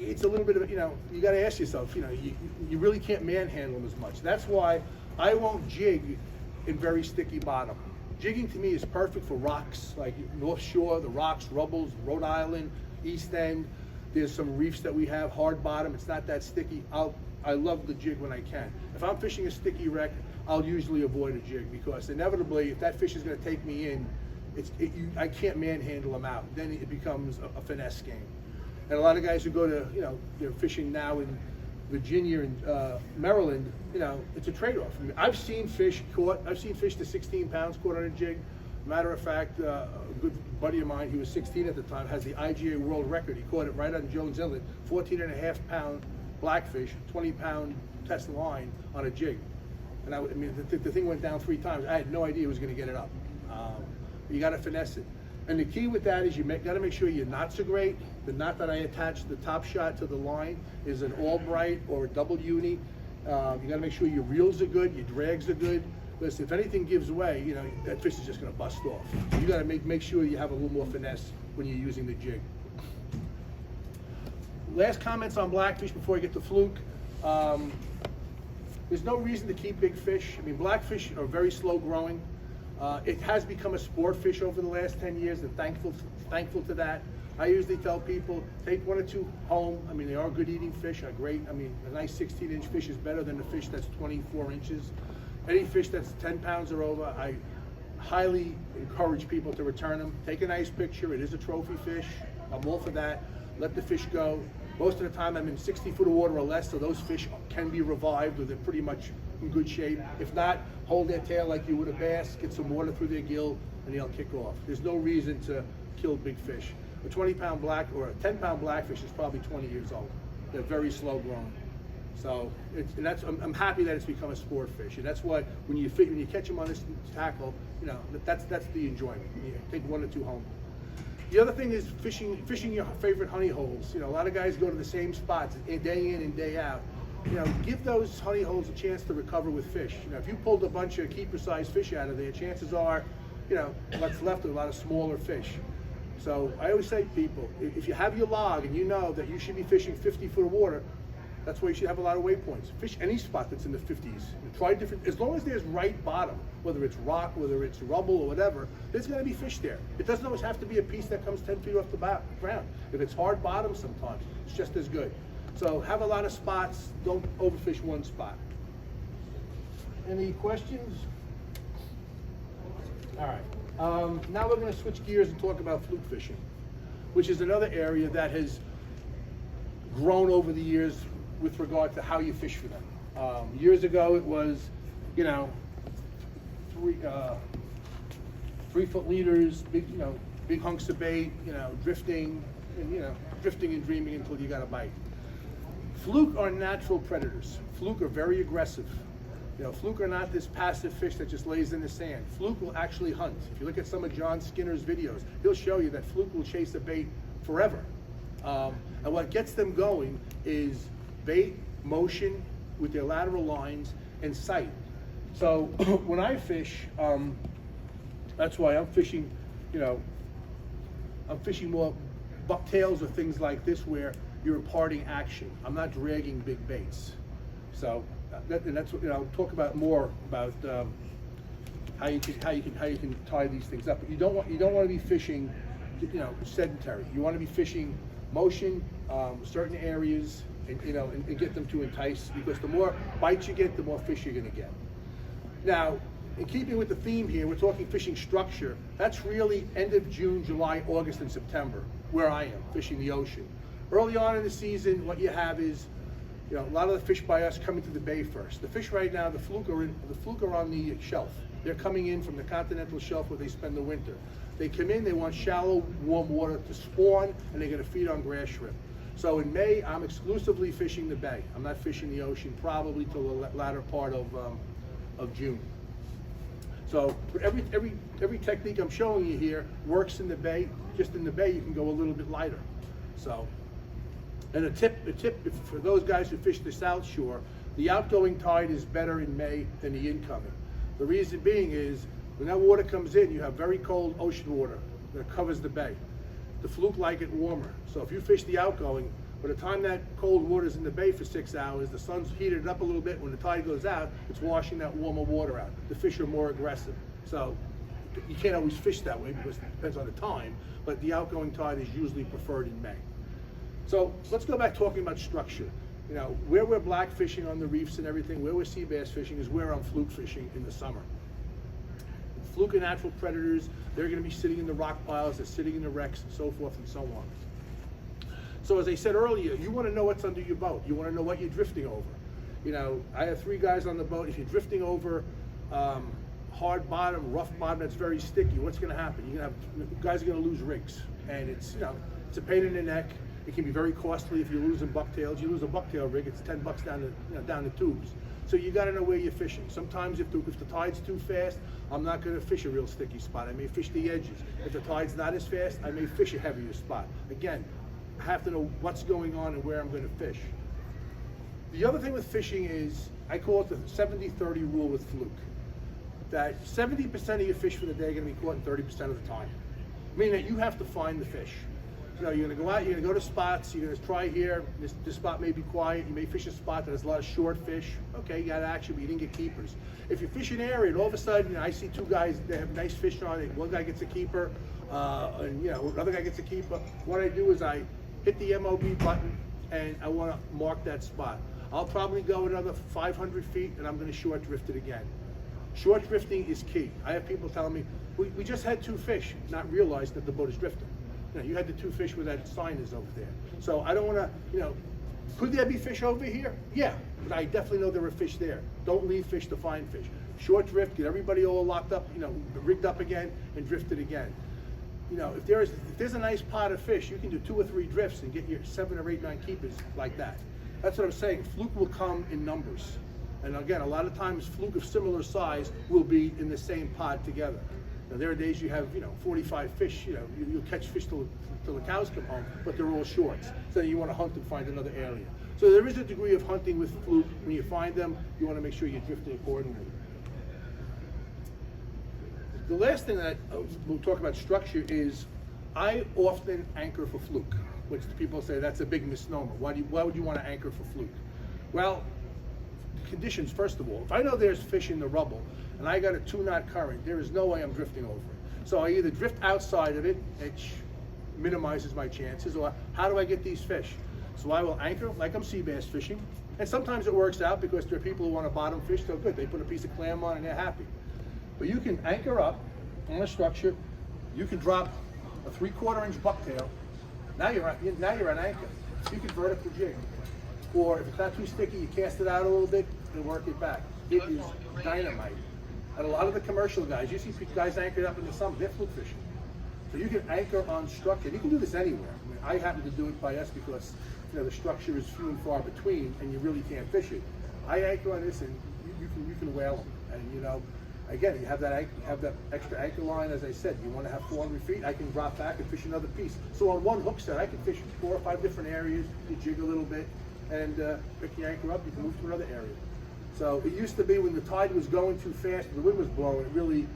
It's a little bit of you got to ask yourself, you really can't manhandle them as much. That's why I won't jig in very sticky bottom. Jigging to me is perfect for rocks like North Shore, the rocks, Rubbles, Rhode Island, East End. There's some reefs that we have, hard bottom. It's not that sticky. I love the jig when I can. If I'm fishing a sticky wreck, I'll usually avoid a jig because inevitably, if that fish is going to take me in, I can't manhandle them out. Then it becomes a finesse game. And a lot of guys who go to, they're fishing now in Virginia and Maryland, it's a trade-off. I mean, I've seen fish to 16 pounds caught on a jig. Matter of fact, a good buddy of mine, he was 16 at the time, has the IGA world record. He caught it right on Jones Inlet, 14.5-pound blackfish, 20-pound test line on a jig. And the thing went down 3 times. I had no idea it was going to get it up. You got to finesse it. And the key with that is you got to make sure your knots are great. The knot that I attached the top shot to the line is an Albright or a double uni. You got to make sure your reels are good, your drags are good. Listen, if anything gives way, that fish is just going to bust off. So you got to make sure you have a little more finesse when you're using the jig. Last comments on blackfish before I get to Fluke. There's no reason to keep big fish. I mean, blackfish are very slow growing. It has become a sport fish over the last 10 years, and thankful to that. I usually tell people, take 1 or 2 home. I mean, they are good eating fish, are great. I mean, a nice 16-inch fish is better than a fish that's 24 inches. Any fish that's 10 pounds or over, I highly encourage people to return them. Take a nice picture. It is a trophy fish. I'm all for that. Let the fish go. Most of the time I'm in 60 foot of water or less, so those fish can be revived, or they're pretty much in good shape. If not, hold their tail like you would a bass, get some water through their gill, and they'll kick off. There's no reason to kill big fish. A 20-pound black or a 10-pound blackfish is probably 20 years old. They're very slow growing. So I'm happy that it's become a sport fish, and that's why when you catch them on this tackle, that's the enjoyment. You take 1 or 2 home. The other thing is fishing your favorite honey holes. A lot of guys go to the same spots day in and day out. Give those honey holes a chance to recover with fish. If you pulled a bunch of keeper-sized fish out of there, chances are, what's left are a lot of smaller fish. So I always say to people, if you have your log and you know that you should be fishing 50 foot of water, That's why you should have a lot of waypoints. Fish any spot that's in the 50s. And try different, as long as there's right bottom, whether it's rock, whether it's rubble or whatever, there's gonna be fish there. It doesn't always have to be a piece that comes 10 feet off the ground. If it's hard bottom sometimes, it's just as good. So have a lot of spots, don't overfish one spot. Any questions? All right, now we're gonna switch gears and talk about fluke fishing, which is another area that has grown over the years with regard to how you fish for them. Years ago, it was, you know, 3-foot leaders, big, you know, big hunks of bait, you know, drifting, and drifting and dreaming until you got a bite. Fluke are natural predators. Fluke are very aggressive. You know, fluke are not this passive fish that just lays in the sand. Fluke will actually hunt. If you look at some of John Skinner's videos, he'll show you that fluke will chase a bait forever. And what gets them going is bait, motion with their lateral lines, and sight. So when I fish, that's why I'm fishing, you know, I'm fishing more bucktails or things like this where you're imparting action. I'm not dragging big baits. So that's what, you know, I'll talk about more about how you can tie these things up. But you don't want to be fishing, you know, sedentary. You want to be fishing motion, certain areas, and you know, and get them to entice, because the more bites you get, the more fish you're going to get. Now, in keeping with the theme here, we're talking fishing structure. That's really end of June, July, August, and September, where I am fishing the ocean. Early on in the season, what you have is, you know, a lot of the fish by us come into the bay first. The fish right now, the fluke are on the shelf. They're coming in from the continental shelf where they spend the winter. They come in, they want shallow, warm water to spawn, and they're going to feed on grass shrimp. So in May, I'm exclusively fishing the bay. I'm not fishing the ocean, probably till the latter part of June. So for every technique I'm showing you here works in the bay. Just in the bay, you can go a little bit lighter. So, and a tip for those guys who fish the South Shore, the outgoing tide is better in May than the incoming. The reason being is when that water comes in, you have very cold ocean water that covers the bay. The fluke like it warmer. So if you fish the outgoing, by the time that cold water is in the bay for 6 hours, the sun's heated it up a little bit. When the tide goes out, it's washing that warmer water out. The fish are more aggressive. So you can't always fish that way because it depends on the time, but the outgoing tide is usually preferred in May. So let's go back talking about structure. You know, where we're black fishing on the reefs and everything, where we're sea bass fishing is where I'm fluke fishing in the summer. Fluke are natural predators. They're going to be sitting in the rock piles, they're sitting in the wrecks, and so forth and so on. So as I said earlier, you want to know what's under your boat. You want to know what you're drifting over. You know, I have 3 guys on the boat. If you're drifting over hard bottom, rough bottom that's very sticky, what's going to happen? You're going to have guys are going to lose rigs, and it's, you know, it's a pain in the neck. It can be very costly if you're losing bucktails. You lose a bucktail rig, it's $10 down the tubes. So you got to know where you're fishing. Sometimes if the tide's too fast, I'm not going to fish a real sticky spot. I may fish the edges. If the tide's not as fast, I may fish a heavier spot. Again, I have to know what's going on and where I'm going to fish. The other thing with fishing is, I call it the 70-30 rule with fluke. That 70% of your fish for the day are going to be caught in 30% of the time. Meaning that you have to find the fish. You know, you're going to go out, you're going to go to spots, you're going to try here, this spot may be quiet, you may fish a spot that has a lot of short fish. Okay, you got action, but you didn't get keepers. If you fish an area and all of a sudden, you know, I see 2 guys, they have nice fish on it, one guy gets a keeper, and you know, another guy gets a keeper, what I do is I hit the MOB button and I want to mark that spot. I'll probably go another 500 feet and I'm going to short drift it again. Short drifting is key. I have people telling me, we just had 2 fish, not realize that the boat is drifting. You know, you had the 2 fish where that sign is over there. So I don't want to, you know, could there be fish over here? Yeah, but I definitely know there are fish there. Don't leave fish to find fish. Short drift, get everybody all locked up, you know, rigged up again, and drift it again. You know, if there's a nice pot of fish, you can do 2 or 3 drifts and get your 7 or 8, 9 keepers like that. That's what I'm saying. Fluke will come in numbers. And again, a lot of times fluke of similar size will be in the same pod together. Now, there are days you have, you know, 45 fish, you know, you'll catch fish till the cows come home, but they're all shorts. So you want to hunt and find another area. So there is a degree of hunting with fluke. When you find them, you want to make sure you're drifting accordingly. The last thing that we'll talk about structure is I often anchor for fluke, which people say that's a big misnomer. Why would you want to anchor for fluke? Well, conditions, first of all. If I know there's fish in the rubble and I got a 2-knot current, there is no way I'm drifting over it. So I either drift outside of it, which minimizes my chances, or how do I get these fish? So I will anchor like I'm sea bass fishing, and sometimes it works out because there are people who want to bottom fish, so good, they put a piece of clam on and they're happy. But you can anchor up on a structure, you can drop a 3/4 inch bucktail, now you're on anchor. You can vertical jig. Or if it's not too sticky, you cast it out a little bit and work it back. It is dynamite. And a lot of the commercial guys, you see guys anchored up in the summer, they're fluke fishing. So you can anchor on structure. You can do this anywhere. I mean, I happen to do it by us because the structure is few and far between, and you really can't fish it. I anchor on this, and you can whale them. And again, you have that extra anchor line. As I said, you want to have 400 feet. I can drop back and fish another piece. So on one hook set, I can fish 4 or 5 different areas. You jig a little bit, and pick your anchor up. You can move to another area. So it used to be when the tide was going too fast, the wind was blowing. It really,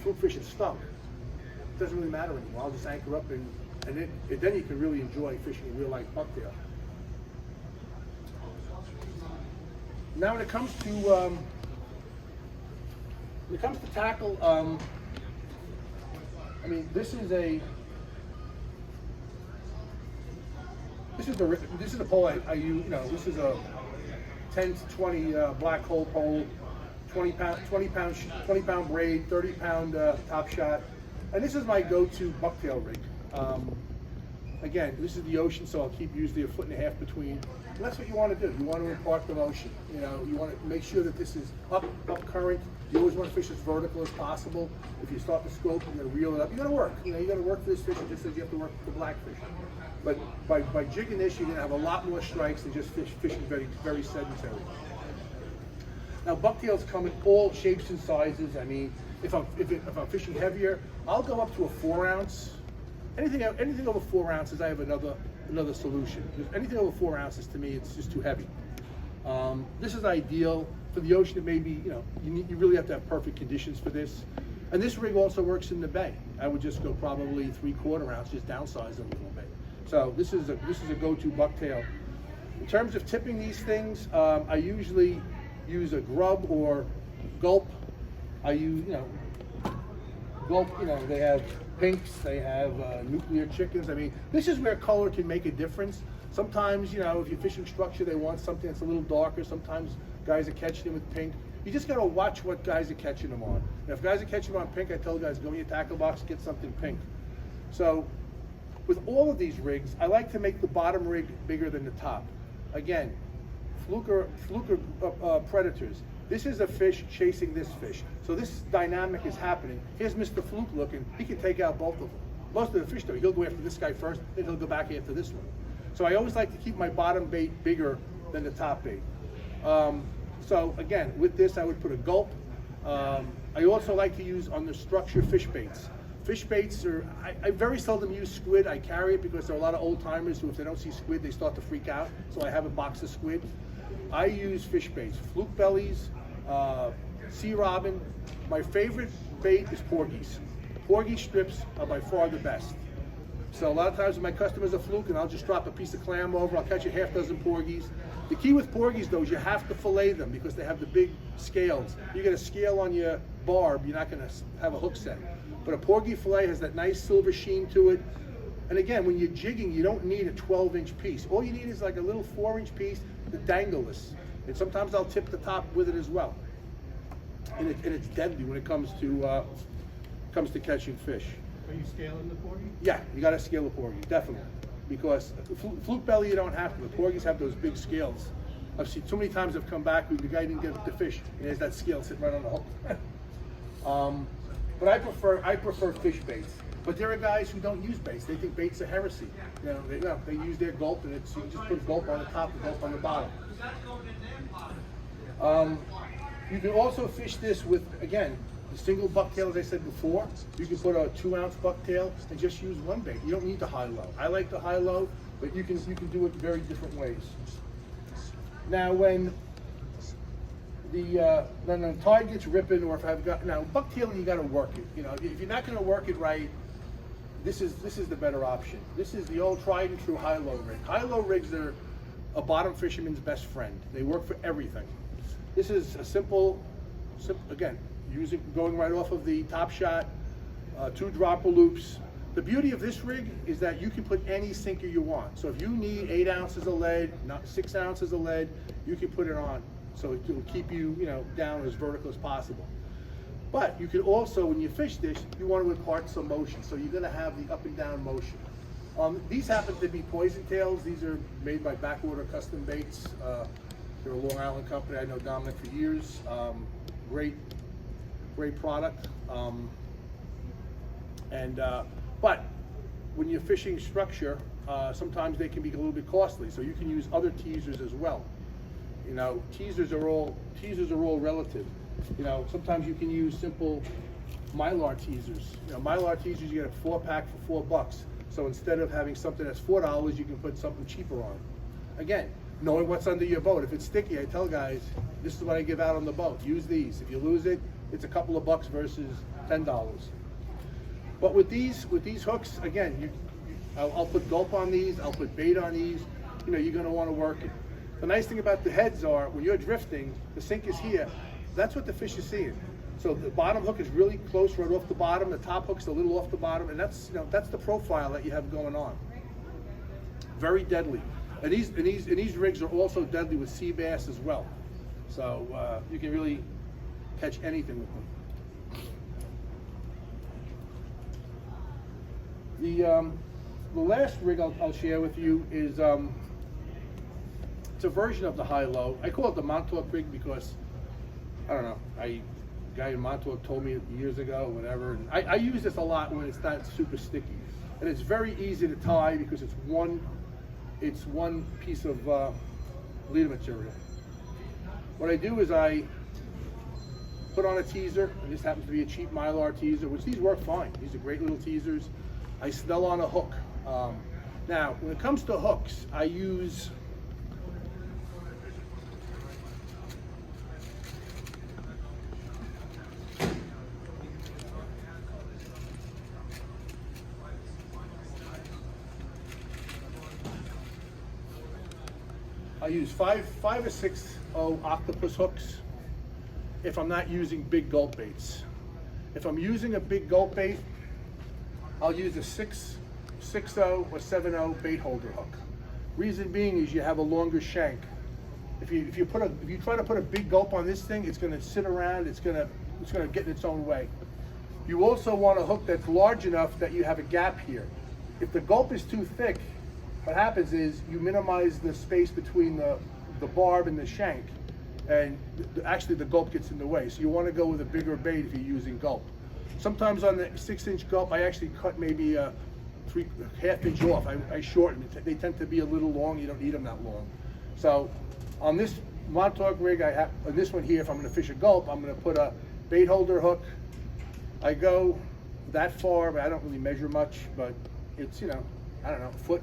fluke fishing stunk. It doesn't really matter anymore. I'll just anchor up, and then you can really enjoy fishing a real life bucktail. Now when it comes to tackle, I mean, this is a pole I use. This is a 10 to 20 black hole pole, 20 pound braid, 30 pound top shot, and this is my go-to bucktail rig. Again, this is the ocean, so I'll keep usually a 1.5 foot between. And that's what you want to do. You want to impart the motion. You want to make sure that this is up current. You always want to fish as vertical as possible. If you start the scope, you're going to reel it up. You got to work. You got to work for this fish just as you have to work for the blackfish. But by jigging this, you're going to have a lot more strikes than just fishing very, very sedentary. Now, bucktails come in all shapes and sizes. I mean, if I'm fishing heavier, I'll go up to a 4 ounce. Anything over 4 ounces, I have another solution. Because anything over 4 ounces, to me, it's just too heavy. This is ideal for the ocean. It may be, you really have to have perfect conditions for this. And this rig also works in the bay. I would just go probably 3/4 ounce, just downsize it a little bit. So this is a go-to bucktail. In terms of tipping these things, I usually use a grub or gulp. I use, gulp. They have pinks, they have nuclear chickens. I mean, this is where color can make a difference. Sometimes, if you're fishing structure, they want something that's a little darker. Sometimes guys are catching them with pink. You just gotta watch what guys are catching them on. And if guys are catching them on pink, I tell guys, go in your tackle box, get something pink. So, with all of these rigs, I like to make the bottom rig bigger than the top. Again, fluke predators. This is a fish chasing this fish. So this dynamic is happening. Here's Mr. Fluke looking. He can take out both of them. Most of the fish, though, he'll go after this guy first, then he'll go back after this one. So I always like to keep my bottom bait bigger than the top bait. So again, with this, I would put a gulp. I also like to use on the structure fish baits. Fish baits I very seldom use squid. I carry it because there are a lot of old timers who, if they don't see squid, they start to freak out. So I have a box of squid. I use fish baits, fluke bellies, sea robin. My favorite bait is porgies. Porgy strips are by far the best. So a lot of times when my customers are fluke, and I'll just drop a piece of clam over, I'll catch a half dozen porgies. The key with porgies, though, is you have to fillet them because they have the big scales. You get a scale on your barb, you're not going to have a hook set. But a porgy fillet has that nice silver sheen to it. And again, when you're jigging, you don't need a 12-inch piece. All you need is like a little 4-inch piece, the dangleless. And sometimes I'll tip the top with it as well. And it's deadly when it comes to catching fish. Are you scaling the porgy? Yeah, you got to scale the porgy, definitely. Because fluke belly, you don't have to. The porgies have those big scales. I've seen too many times I've come back where the guy didn't get the fish, and there's that scale sitting right on the hook. But I prefer fish baits. But there are guys who don't use baits. They think baits are heresy. They use their gulp, and you just put gulp on the top and gulp on the bottom. You can also fish this with, again, the single bucktail, as I said before. You can put a 2-ounce bucktail and just use one bait. You don't need the high-low. I like the high-low, but you can do it very different ways. Now, when the tide gets ripping, or if I've got bucktailing, you got to work it. If you're not going to work it right, this is the better option. This is the old tried and true high-low rig. High-low rigs are a bottom fisherman's best friend. They work for everything. This is a simple again, going right off of the Top Shot, 2 dropper loops. The beauty of this rig is that you can put any sinker you want. So if you need 8 ounces of lead, not 6 ounces of lead, you can put it on. So it will keep you, down as vertical as possible. But you can also, when you fish this, you want to impart some motion. So you're going to have the up and down motion. These happen to be poison tails. These are made by Backwater Custom Baits. They're a Long Island company. I know Dominic for years. Great product. But when you're fishing structure, sometimes they can be a little bit costly. So you can use other teasers as well. Teasers are all relative. Sometimes you can use simple Mylar teasers. Mylar teasers, you get a 4-pack for $4. So instead of having something that's $4, you can put something cheaper on. Again, knowing what's under your boat. If it's sticky, I tell guys, this is what I give out on the boat. Use these. If you lose it, it's a couple of bucks versus $10. But with these hooks, again, I'll put gulp on these. I'll put bait on these. You're going to want to work it. The nice thing about the heads are, when you're drifting, the sink is here. That's what the fish is seeing. So the bottom hook is really close right off the bottom. The top hook's a little off the bottom, and that's the profile that you have going on. Very deadly. And these rigs are also deadly with sea bass as well. So you can really catch anything with them. The last rig I'll share with you is it's a version of the high-low. I call it the Montauk rig because I don't know. A guy in Montauk told me years ago, whatever. And I use this a lot when it's not super sticky, and it's very easy to tie because it's one piece of leader material. What I do is I put on a teaser, and this happens to be a cheap Mylar teaser, which these work fine. These are great little teasers. I snell on a hook. Now, when it comes to hooks, I use five or 6 octopus hooks if I'm not using big gulp baits. If I'm using a big gulp bait, I'll use a 6.0 or 7.0 bait holder hook. Reason being is you have a longer shank. If you try to put a big gulp on this thing, it's going to sit around. It's going to get in its own way. You also want a hook that's large enough that you have a gap here. If the gulp is too thick, what happens is you minimize the space between the barb and the shank, and actually the gulp gets in the way. So you want to go with a bigger bait if you're using gulp. Sometimes on the 6-inch gulp, I actually cut maybe a half inch off. I shorten it. They tend to be a little long. You don't need them that long. So on this Montauk rig, I have on this one here, if I'm going to fish a gulp, I'm going to put a bait holder hook. I go that far, but I don't really measure much, but it's, I don't know, foot,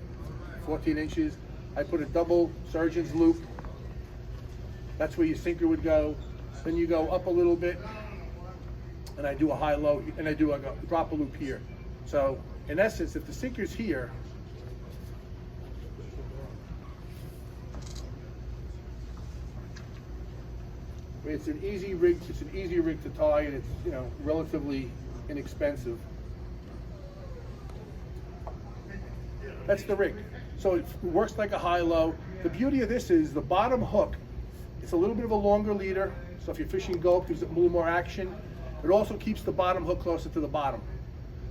14 inches. I put a double surgeon's loop. That's where your sinker would go. Then you go up a little bit, and I do a high-low, and I do a drop a loop here. So in essence, if the sinker's here, it's an easy rig. It's an easy rig to tie, and it's relatively inexpensive. That's the rig. So it works like a high-low. The beauty of this is the bottom hook. It's a little bit of a longer leader, so if you're fishing gulp, gives it a little more action. It also keeps the bottom hook closer to the bottom.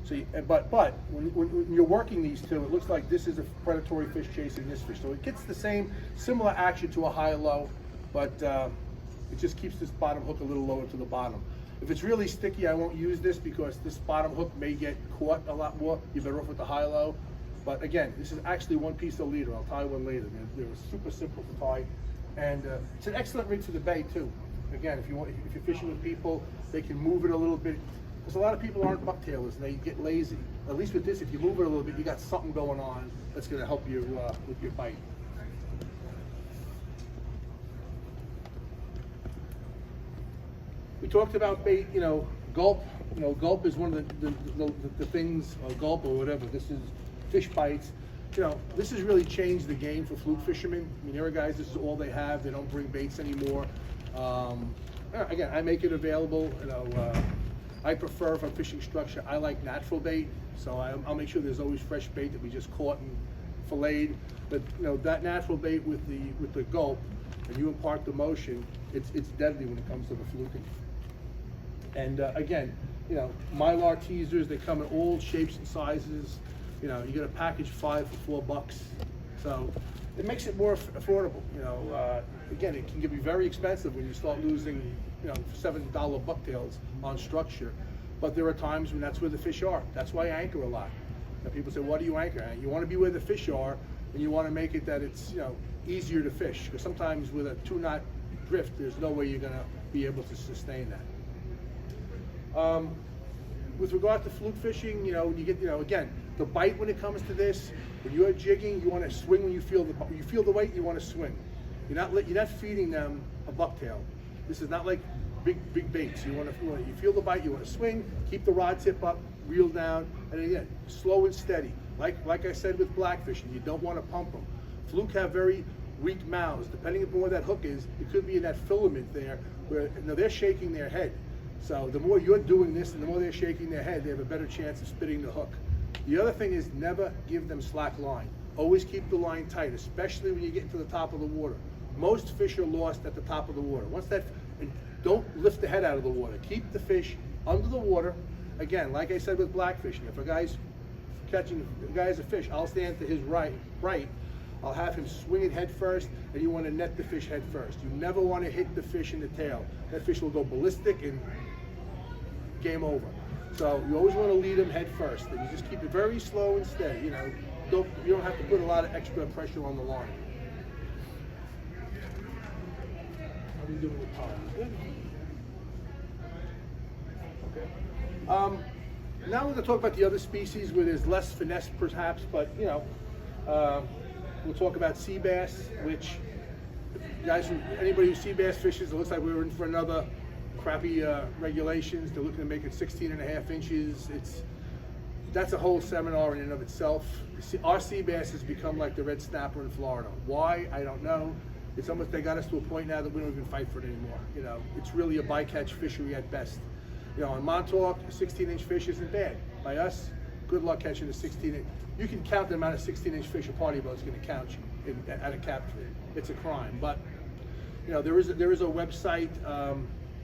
So, but when you're working these two, it looks like this is a predatory fish chasing this fish. So it gets the similar action to a high-low, but it just keeps this bottom hook a little lower to the bottom. If it's really sticky, I won't use this because this bottom hook may get caught a lot more. You're better off with the high-low. But again, this is actually one piece of leader. I'll tie one later. They're super simple to tie, and it's an excellent rig for the bay too. Again, if you're fishing with people, they can move it a little bit. Because a lot of people aren't bucktailers and they get lazy. At least with this, if you move it a little bit, you got something going on that's going to help you with your bite. We talked about bait. Gulp. Gulp is one of the things, or gulp or whatever. This is fish bites. this has really changed the game for fluke fishermen. I mean, there are guys, this is all they have. They don't bring baits anymore. Again, I make it available. I prefer, if I'm fishing structure, I like natural bait. So I'll make sure there's always fresh bait that we just caught and filleted. But that natural bait with the gulp, and you impart the motion, it's deadly when it comes to the fluking. And again, Mylar teasers, they come in all shapes and sizes. You get a package 5 for $4. So it makes it more affordable. Again, it can be very expensive when you start losing, $7 bucktails on structure. But there are times when that's where the fish are. That's why I anchor a lot. People say, "What do you anchor?" You want to be where the fish are, and you want to make it that it's easier to fish. Because sometimes with a 2-knot drift, there's no way you're going to be able to sustain that. With regard to fluke fishing, when you get, again, the bite when it comes to this, when you're jigging, you want to swing when you feel the weight, you want to swing. You're not feeding them a bucktail. This is not like big baits. You feel the bite, you want to swing, keep the rod tip up, reel down, and again, slow and steady. Like I said with blackfish, you don't want to pump them. Fluke have very weak mouths. Depending upon where that hook is, it could be in that filament there, where they're shaking their head. So the more you're doing this and the more they're shaking their head, they have a better chance of spitting the hook. The other thing is never give them slack line. Always keep the line tight, especially when you get to the top of the water. Most fish are lost at the top of the water. And don't lift the head out of the water. Keep the fish under the water. Again, like I said with blackfish, if a guy's catching a fish, I'll stand to his right. I'll have him swing it head first, and you want to net the fish head first. You never want to hit the fish in the tail. That fish will go ballistic and game over. So you always want to lead him head first, and you just keep it very slow and steady. You don't have to put a lot of extra pressure on the line. How are we doing with time? Good. Okay. Now we're going to talk about the other species where there's less finesse, perhaps, but we'll talk about sea bass, which anybody who sea bass fishes, it looks like we're in for another crappy regulations. They're looking to make it 16.5 inches. That's a whole seminar in and of itself. Our sea bass has become like the red snapper in Florida. Why? I don't know. It's almost, they got us to a point now that we don't even fight for it anymore. It's really a bycatch fishery at best. On Montauk, a 16-inch fish isn't bad. By us, good luck catching a 16-inch. You can count the amount of 16-inch fish a party boat's going to count you at a capture. It's a crime. But there is a website.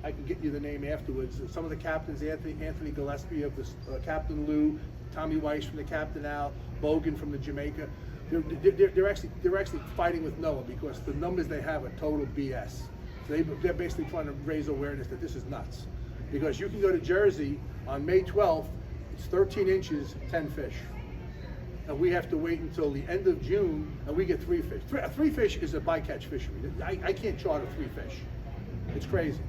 I can get you the name afterwards. Some of the captains, Anthony Gillespie of the Captain Lou, Tommy Weiss from the Captain Al, Bogan from the Jamaica. They're actually fighting with NOAA because the numbers they have are total BS. So they're basically trying to raise awareness that this is nuts. Because you can go to Jersey on May 12th, it's 13 inches, 10 fish. And we have to wait until the end of June, and we get 3 fish. 3 fish is a bycatch fishery. I can't charter 3 fish. It's crazy.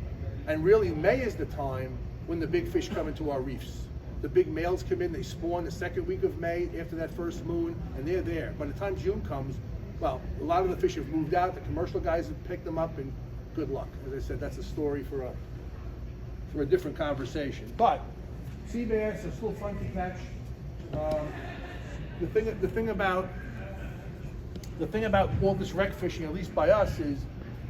And really, May is the time when the big fish come into our reefs. The big males come in, they spawn the second week of May after that first moon, and they're there. By the time June comes, well, a lot of the fish have moved out, the commercial guys have picked them up, and good luck. As I said, that's a story for a different conversation. But sea bass are still fun to catch. The thing about all this wreck fishing, at least by us, is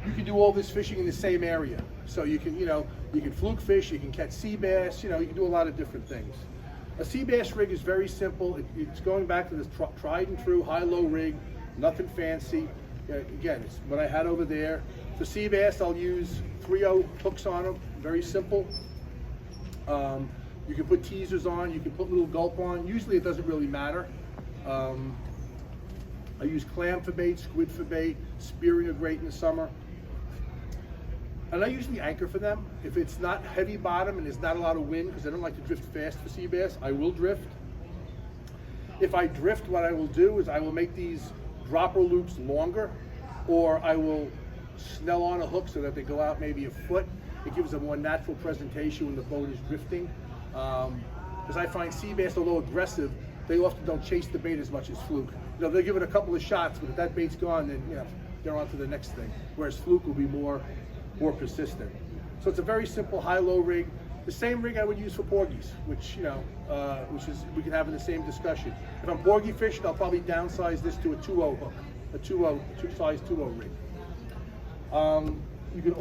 you can do all this fishing in the same area. So you can fluke fish, you can catch sea bass, you can do a lot of different things. A sea bass rig is very simple. It's going back to this tried and true high-low rig, nothing fancy. Again, it's what I had over there. For sea bass, I'll use 3/0 hooks on them, very simple. You can put teasers on, you can put little gulp on. Usually it doesn't really matter. I use clam for bait, squid for bait, spearing are great in the summer. And I usually anchor for them. If it's not heavy bottom and there's not a lot of wind, because I don't like to drift fast for sea bass, I will drift. If I drift, what I will do is I will make these dropper loops longer, or I will snell on a hook so that they go out maybe a foot. It gives a more natural presentation when the boat is drifting. Because I find sea bass, although aggressive, they often don't chase the bait as much as fluke. They'll give it a couple of shots, but if that bait's gone, then they're on to the next thing. Whereas fluke will be more persistent. So it's a very simple high-low rig. The same rig I would use for porgies, which which is we could have in the same discussion. If I'm porgy fishing, I'll probably downsize this to a 2.0 hook, a 2.0 size 2.0 rig. You can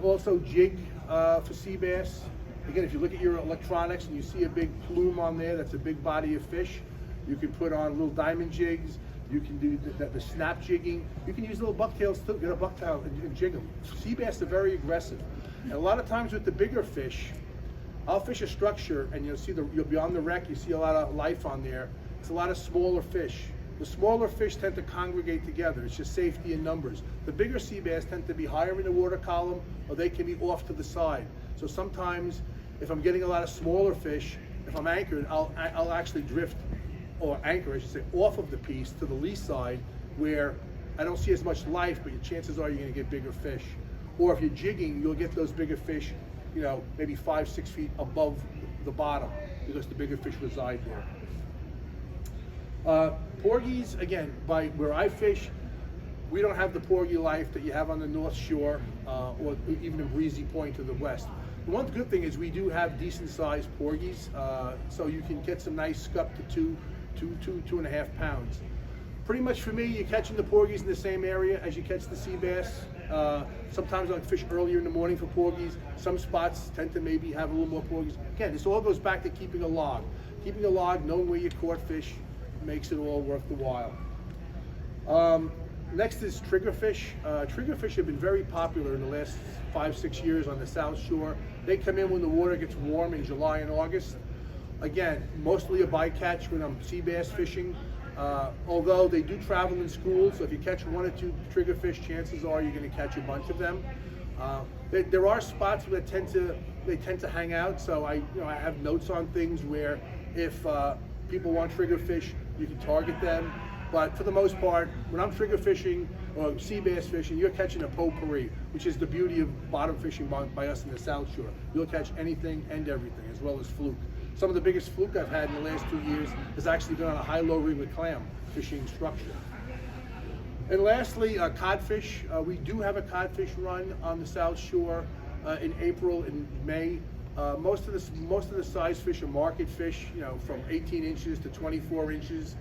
also jig for sea bass. Again, if you look at your electronics and you see a big plume on there, that's a big body of fish. You can put on little diamond jigs. You can do the snap jigging. You can use little bucktails too. Get a bucktail and jig them. Sea bass are very aggressive. And a lot of times with the bigger fish, I'll fish a structure and you'll be on the wreck, you see a lot of life on there. It's a lot of smaller fish. The smaller fish tend to congregate together. It's just safety in numbers. The bigger sea bass tend to be higher in the water column, or they can be off to the side. So sometimes if I'm getting a lot of smaller fish, if I'm anchored, I'll actually drift, or anchor I should say, off of the piece to the lee side where I don't see as much life, but your chances are you're gonna get bigger fish. Or if you're jigging, you'll get those bigger fish, maybe 5-6 feet above the bottom because the bigger fish reside there. Porgies, again, by where I fish, we don't have the porgy life that you have on the North Shore or even in Breezy Point to the west. The one good thing is we do have decent sized porgies, so you can get some nice scup to 2.5 pounds. Pretty much for me, you're catching the porgies in the same area as you catch the sea bass. Sometimes I'll fish earlier in the morning for porgies. Some spots tend to maybe have a little more porgies. Again, this all goes back to keeping a log. Keeping a log, knowing where you caught fish, makes it all worth the while. Next is triggerfish. Triggerfish have been very popular in the last 5-6 years on the South Shore. They come in when the water gets warm in July and August. Again, mostly a bycatch when I'm sea bass fishing. Although they do travel in schools, so if you catch 1 or 2 triggerfish, chances are you're going to catch a bunch of them. There are spots where they tend to hang out. So I have notes on things where if people want triggerfish, you can target them. But for the most part, when I'm trigger fishing or sea bass fishing, you're catching a potpourri, which is the beauty of bottom fishing by us in the South Shore. You'll catch anything and everything, as well as fluke. Some of the biggest fluke I've had in the last 2 years has actually been on a high-low rig with clam fishing structure. And lastly, codfish. We do have a codfish run on the South Shore in April and May. Most of the size fish are market fish, from 18 inches to 24 inches.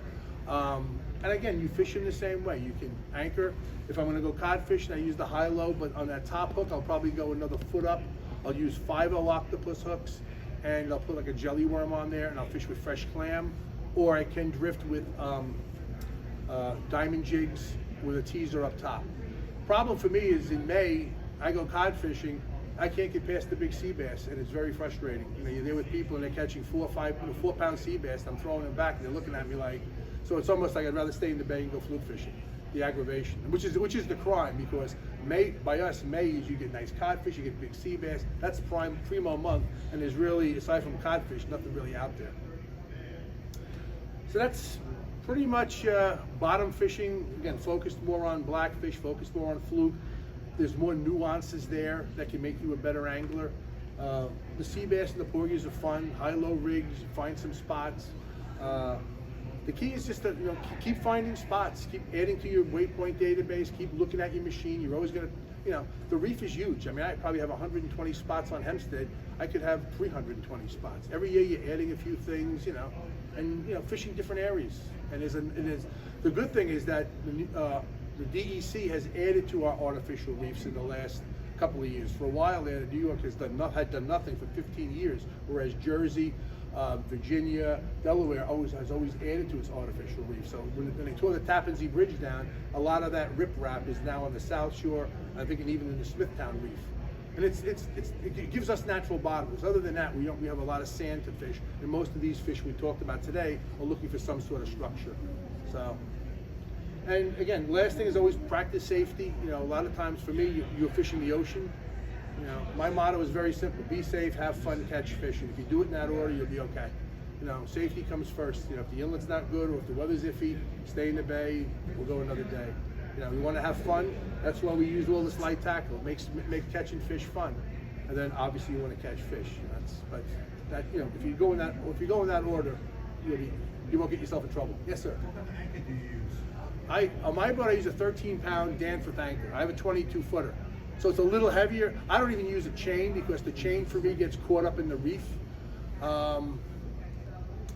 And again, you fish in the same way. You can anchor. If I'm going to go codfish, and I use the high-low, but on that top hook, I'll probably go another foot up. I'll use 5/0 octopus hooks, and I'll put like a jelly worm on there, and I'll fish with fresh clam. Or I can drift with diamond jigs with a teaser up top. Problem for me is in May, I go cod fishing, I can't get past the big sea bass, and it's very frustrating. You're there with people and they're catching 4-pound sea bass, and I'm throwing them back, and they're looking at me like, so it's almost like I'd rather stay in the bay and go fluke fishing. The aggravation, which is the crime, because May is you get nice codfish, you get big sea bass. That's primo month, and there's really, aside from codfish, nothing really out there. So that's pretty much bottom fishing. Again, focused more on blackfish, focused more on fluke. There's more nuances there that can make you a better angler. The sea bass and the porgies are fun. High-low rigs, you find some spots. The key is just to keep finding spots, keep adding to your waypoint database, keep looking at your machine. You're always going to, the reef is huge. I mean, I probably have 120 spots on Hempstead. I could have 320 spots. Every year you're adding a few things, and fishing different areas. And the good thing is that the DEC has added to our artificial reefs in the last couple of years. For a while there, New York had done nothing for 15 years, whereas Jersey, Virginia, Delaware has always added to its artificial reef. So when they tore the Tappan Zee Bridge down, a lot of that riprap is now on the South Shore, I think, and even in the Smithtown Reef. And it gives us natural bottoms. Other than that, we have a lot of sand to fish, and most of these fish we talked about today are looking for some sort of structure. So, and again, last thing is always practice safety. A lot of times for me, you're fishing the ocean. My motto is very simple: be safe, have fun, catch fish. And if you do it in that order, you'll be okay. Safety comes first. If the inlet's not good or if the weather's iffy, stay in the bay. We'll go another day. We want to have fun. That's why we use all this light tackle. It makes catching fish fun. And then obviously you want to catch fish. If you go in that order, you won't get yourself in trouble. Yes, sir. What kind of anchor do you use? On my boat, I use a 13-pound Danforth anchor. I have a 22-footer. So it's a little heavier. I don't even use a chain because the chain for me gets caught up in the reef. And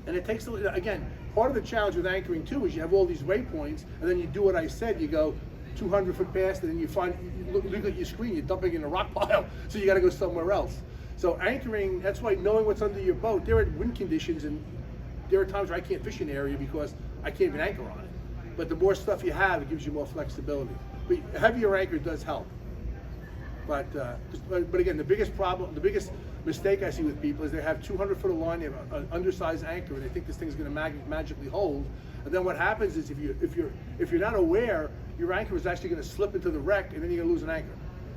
it takes, again, part of the challenge with anchoring too is you have all these waypoints, and then you do what I said, you go 200 foot past, and then you find, you look at your screen, you're dumping in a rock pile, so you gotta go somewhere else. So anchoring, that's why knowing what's under your boat, there are wind conditions, and there are times where I can't fish an area because I can't even anchor on it. But the more stuff you have, it gives you more flexibility. But a heavier anchor does help. But again, the biggest problem, the biggest mistake I see with people is they have 200 foot of line, they have an undersized anchor, and they think this thing's going to magically hold. And then what happens is if you're not aware, your anchor is actually going to slip into the wreck, and then you're going to lose an anchor.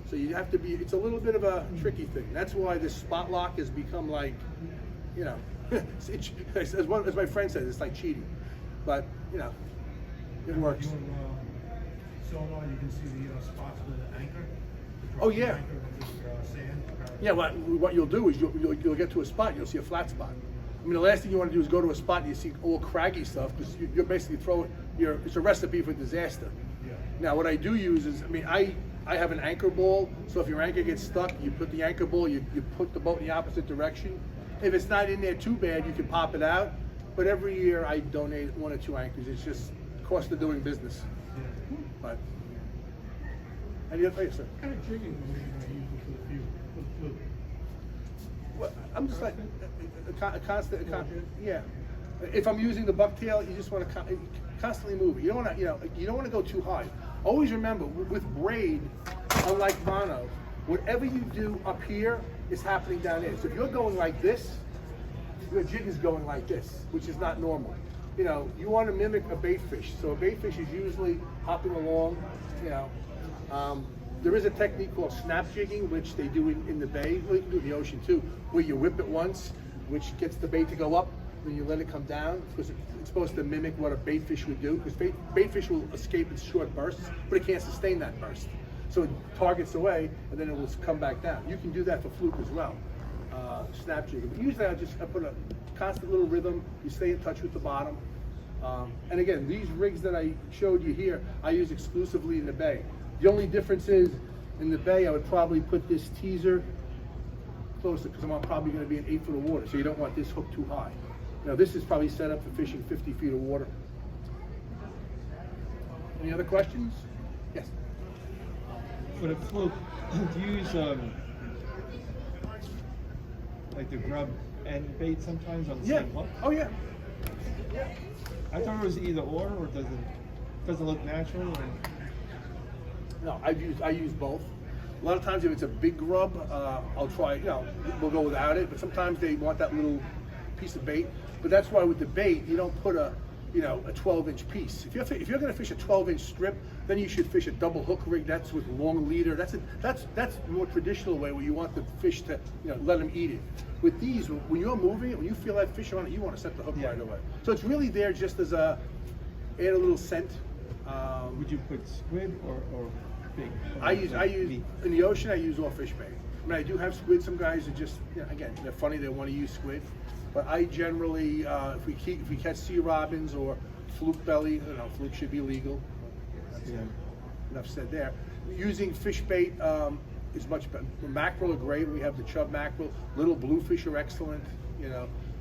So you have to be. It's a little bit of a tricky thing. That's why this spot lock has become like, you know, as my friend says, it's like cheating. But you know, it works. Sonar, you can see the spots with the anchor. Oh yeah. Anchor with sand. Yeah, what you'll do is you'll get to a spot, you'll see a flat spot. I mean, the last thing you want to do is go to a spot and you see all craggy stuff, because you're basically it's a recipe for disaster. Yeah. Now, what I do use is, I mean, I have an anchor ball, so if your anchor gets stuck, you put the anchor ball, you put the boat in the opposite direction. If it's not in there too bad, you can pop it out. But every year I donate 1 or 2 anchors. It's just cost of doing business. Yeah. But any other, sir? What kind of jigging are you going to use for the Fluke? Well, I'm just like a constant, yeah. If I'm using the bucktail, you just want to constantly move it. You don't want to, you don't want to go too high. Always remember, with braid, unlike mono, whatever you do up here is happening down there. So if you're going like this, your jig is going like this, which is not normal. You know, you want to mimic a bait fish. So a bait fish is usually hopping along, you know. There is a technique called snap jigging, which they do in the bay, well, you can do in the ocean too, where you whip it once, which gets the bait to go up, then you let it come down, because it's supposed to mimic what a bait fish would do, because bait fish will escape in short bursts, but it can't sustain that burst. So it targets away, and then it will come back down. You can do that for fluke as well, snap jigging. But usually I put a constant little rhythm, you stay in touch with the bottom. And again, these rigs that I showed you here, I use exclusively in the bay. The only difference is, in the bay, I would probably put this teaser closer, because I'm probably going to be in 8 foot of water, so you don't want this hook too high. Now this is probably set up for fishing 50 feet of water. Any other questions? Yes. For the fluke, do you use like the grub and bait sometimes on the same hook? Oh yeah. Yeah. I thought it was either or doesn't look natural. Or... No, I use both. A lot of times if it's a big grub, I'll try, we'll go without it, but sometimes they want that little piece of bait. But that's why with the bait, you don't put a 12-inch piece. If you're going to fish a 12-inch strip, then you should fish a double hook rig. That's with long leader. That's the more traditional way, where you want the fish to let them eat it. With these, when you're moving it, when you feel that fish on it, you want to set the hook right away. So it's really there just as add a little scent. Would you put squid or big? I use in the ocean. I use all fish bait. I mean, I do have squid. Some guys are just again, they're funny. They want to use squid. But I generally, if we catch sea robins or fluke belly, fluke should be legal. Enough said there. Using fish bait is much better. Mackerel are great. We have the chub mackerel. Little bluefish are excellent.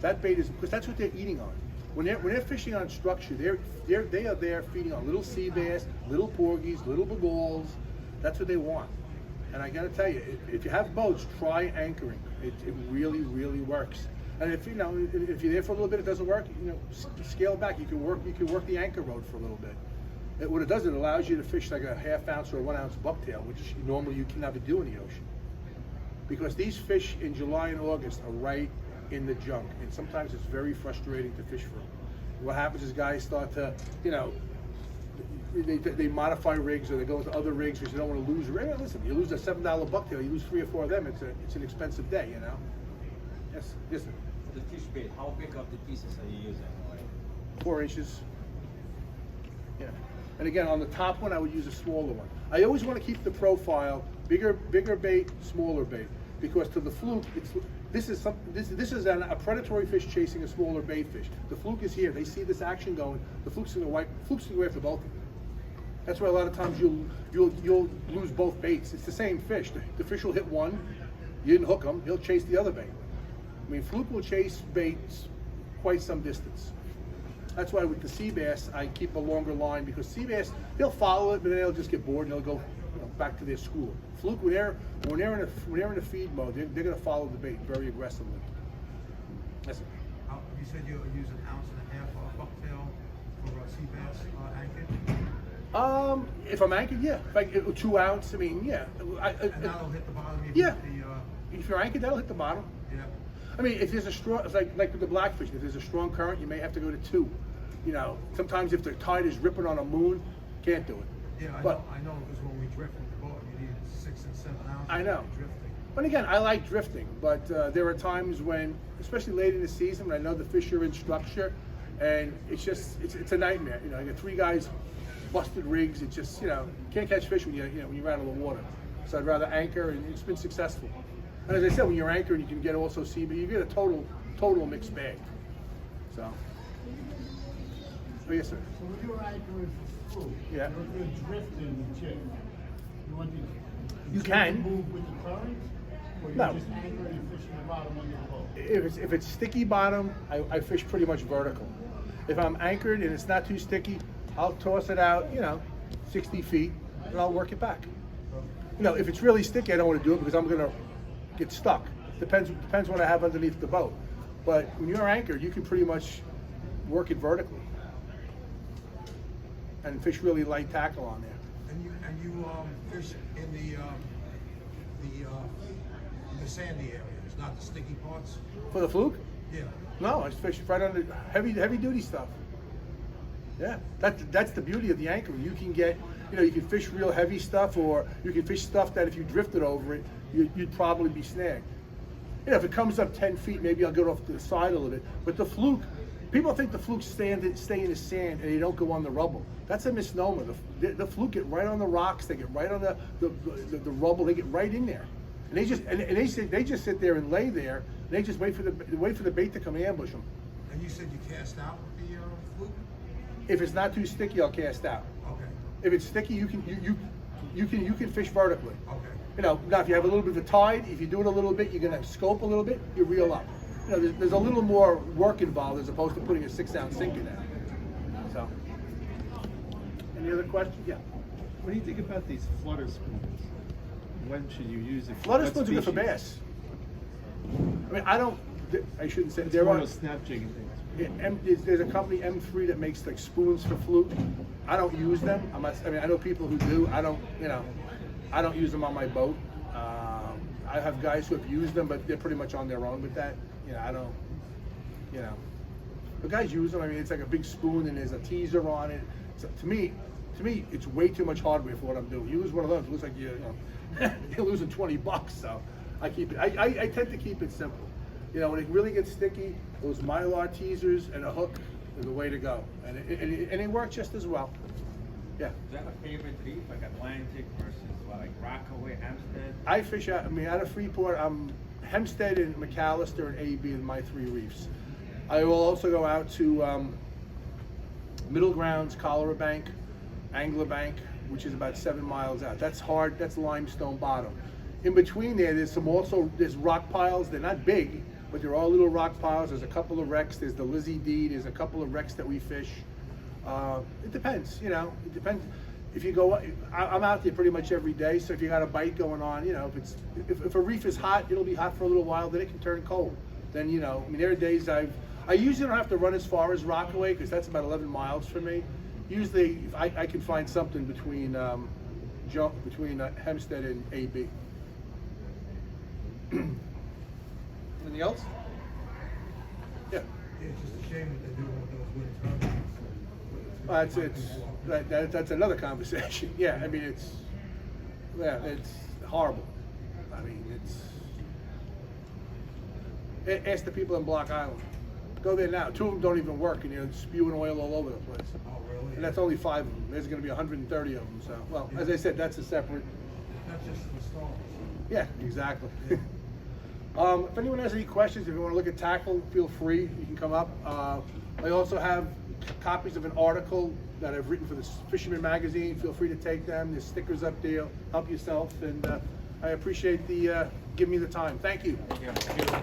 That bait is, because that's what they're eating on. When they're fishing on structure, they are there feeding on little sea bass, little porgies, little bagalls. That's what they want. And I got to tell you, if you have boats, try anchoring. It really, really works. And if you're there for a little bit, it doesn't work, scale back. You can work the anchor rod for a little bit. What it does, it allows you to fish like a 1/2 ounce or a 1 ounce bucktail, which normally you can never do in the ocean. Because these fish in July and August are right in the junk, and sometimes it's very frustrating to fish for them. What happens is guys start to, they modify rigs, or they go into other rigs because you don't want to lose. Listen, you lose a $7 bucktail, you lose 3 or 4 of them. It's an expensive day, Yes, yes, sir. The fish bait, how big of the pieces are you using? 4 inches. Yeah. And again, on the top one, I would use a smaller one. I always want to keep the profile bigger bait, smaller bait, because to the fluke, this is a predatory fish chasing a smaller bait fish. The fluke is here. They see this action going. The fluke's going to go after both of them. That's why a lot of times you'll lose both baits. It's the same fish. The fish will hit one, you didn't hook him, he'll chase the other bait. I mean, Fluke will chase baits quite some distance. That's why with the sea bass, I keep a longer line, because sea bass, they'll follow it, but then they'll just get bored and they'll go back to their school. Fluke, when they're in a feed mode, they're going to follow the bait very aggressively. That's it. You said you use an ounce and a half bucktail for sea bass anchored? If I'm anchored, yeah. Like 2 ounce, I mean, yeah. And that'll hit the bottom. Yeah. If you're anchored, that'll hit the bottom. Yeah. I mean, if there's a strong, it's like with the blackfish, if there's a strong current, you may have to go to 2. You know, sometimes if the tide is ripping on a moon, can't do it. Yeah, I know, because when we drift with the boat, you need 6 and 7 ounces. I know. Drifting. But again, I like drifting, but there are times when, especially late in the season, when I know the fish are in structure, and it's just, it's a nightmare. You know, I got 3 guys, busted rigs. It's just, you know, can't catch fish when when you're out of the water. So I'd rather anchor, and it's been successful. And as I said, when you're anchored, you can get also sea, but you get a total mixed bag. So. Oh, yes, sir. So when you're anchoring for Fluke, Yeah. you're drifting the jig. You want to You can. move with the current, or you No. just anchor and fish in the bottom under the boat? If it's sticky bottom, I fish pretty much vertical. If I'm anchored and it's not too sticky, I'll toss it out, 60 feet, and I'll work it back. If it's really sticky, I don't want to do it because I'm gonna get stuck. Depends what I have underneath the boat. But when you're anchored, you can pretty much work it vertically and fish really light tackle on there. And you fish in the sandy areas, not the sticky parts? For the Fluke? Yeah. No, I fish right under heavy duty stuff. Yeah, that's the beauty of the anchoring. You can get, you can fish real heavy stuff, or you can fish stuff that if you drifted over it, you'd probably be snagged. If it comes up 10 feet, maybe I'll go off to the side a little bit. But the Fluke, people think the Flukes stay in the sand and they don't go on the rubble. That's a misnomer. The Fluke get right on the rocks. They get right on the rubble. They get right in there, and they just sit there and lay there. And they just wait for the bait to come ambush them. And you said you cast out with the Fluke? If it's not too sticky, I'll cast out. Okay. If it's sticky, you can fish vertically. Okay. Now if you have a little bit of a tide, if you do it a little bit, you're gonna scope a little bit, you reel up. There's a little more work involved as opposed to putting a 6-ounce sink in there. So, any other questions? Yeah. What do you think about these flutter spoons? When should you use it? Flutter What spoons are good for species? bass. I shouldn't say It's there more are. of snap jigging things. There's a company M3 that makes like spoons for Fluke. I don't use them. I know people who do. I don't use them on my boat. I have guys who have used them, but they're pretty much on their own with that. I don't. The guys use them. It's like a big spoon and there's a teaser on it. So to me, it's way too much hardware for what I'm doing. You lose one of those, it looks like you're losing $20. So I keep it. I tend to keep it simple. When it really gets sticky, those Mylar teasers and a hook are the way to go, and it works just as well. Yeah. Do you have a favorite reef, like Atlantic versus like Rockaway, Hampstead? I fish out of Freeport. Hempstead and McAllister and AB are my 3 reefs. I will also go out to Middle Grounds, Cholera Bank, Angler Bank, which is about 7 miles out. That's hard. That's limestone bottom. In between there's rock piles. They're not big, but they're all little rock piles. There's a couple of wrecks. There's the Lizzie D. There's a couple of wrecks that we fish. It depends, it depends. If you go, I'm out there pretty much every day. So if you got a bite going on, if a reef is hot, it'll be hot for a little while. Then it can turn cold. Then there are days I usually don't have to run as far as Rockaway because that's about 11 miles from me. Usually I can find something between Hempstead and AB. Anything else? Yeah. It's just a shame that they do with those wind turbines. That's another conversation. Yeah, it's horrible. Ask the people in Block Island. Go there now. 2 of them don't even work, and you're spewing oil all over the place. Oh, really? And that's only 5 of them. There's going to be 130 of them. So, well, as I said, that's a separate. Not just the stalls. Yeah, exactly. If anyone has any questions, if you want to look at tackle, feel free. You can come up. I also have copies of an article that I've written for the Fisherman Magazine. Feel free to take them. There's stickers up there. Help yourself, and I appreciate the giving me the time. Thank you. Yeah.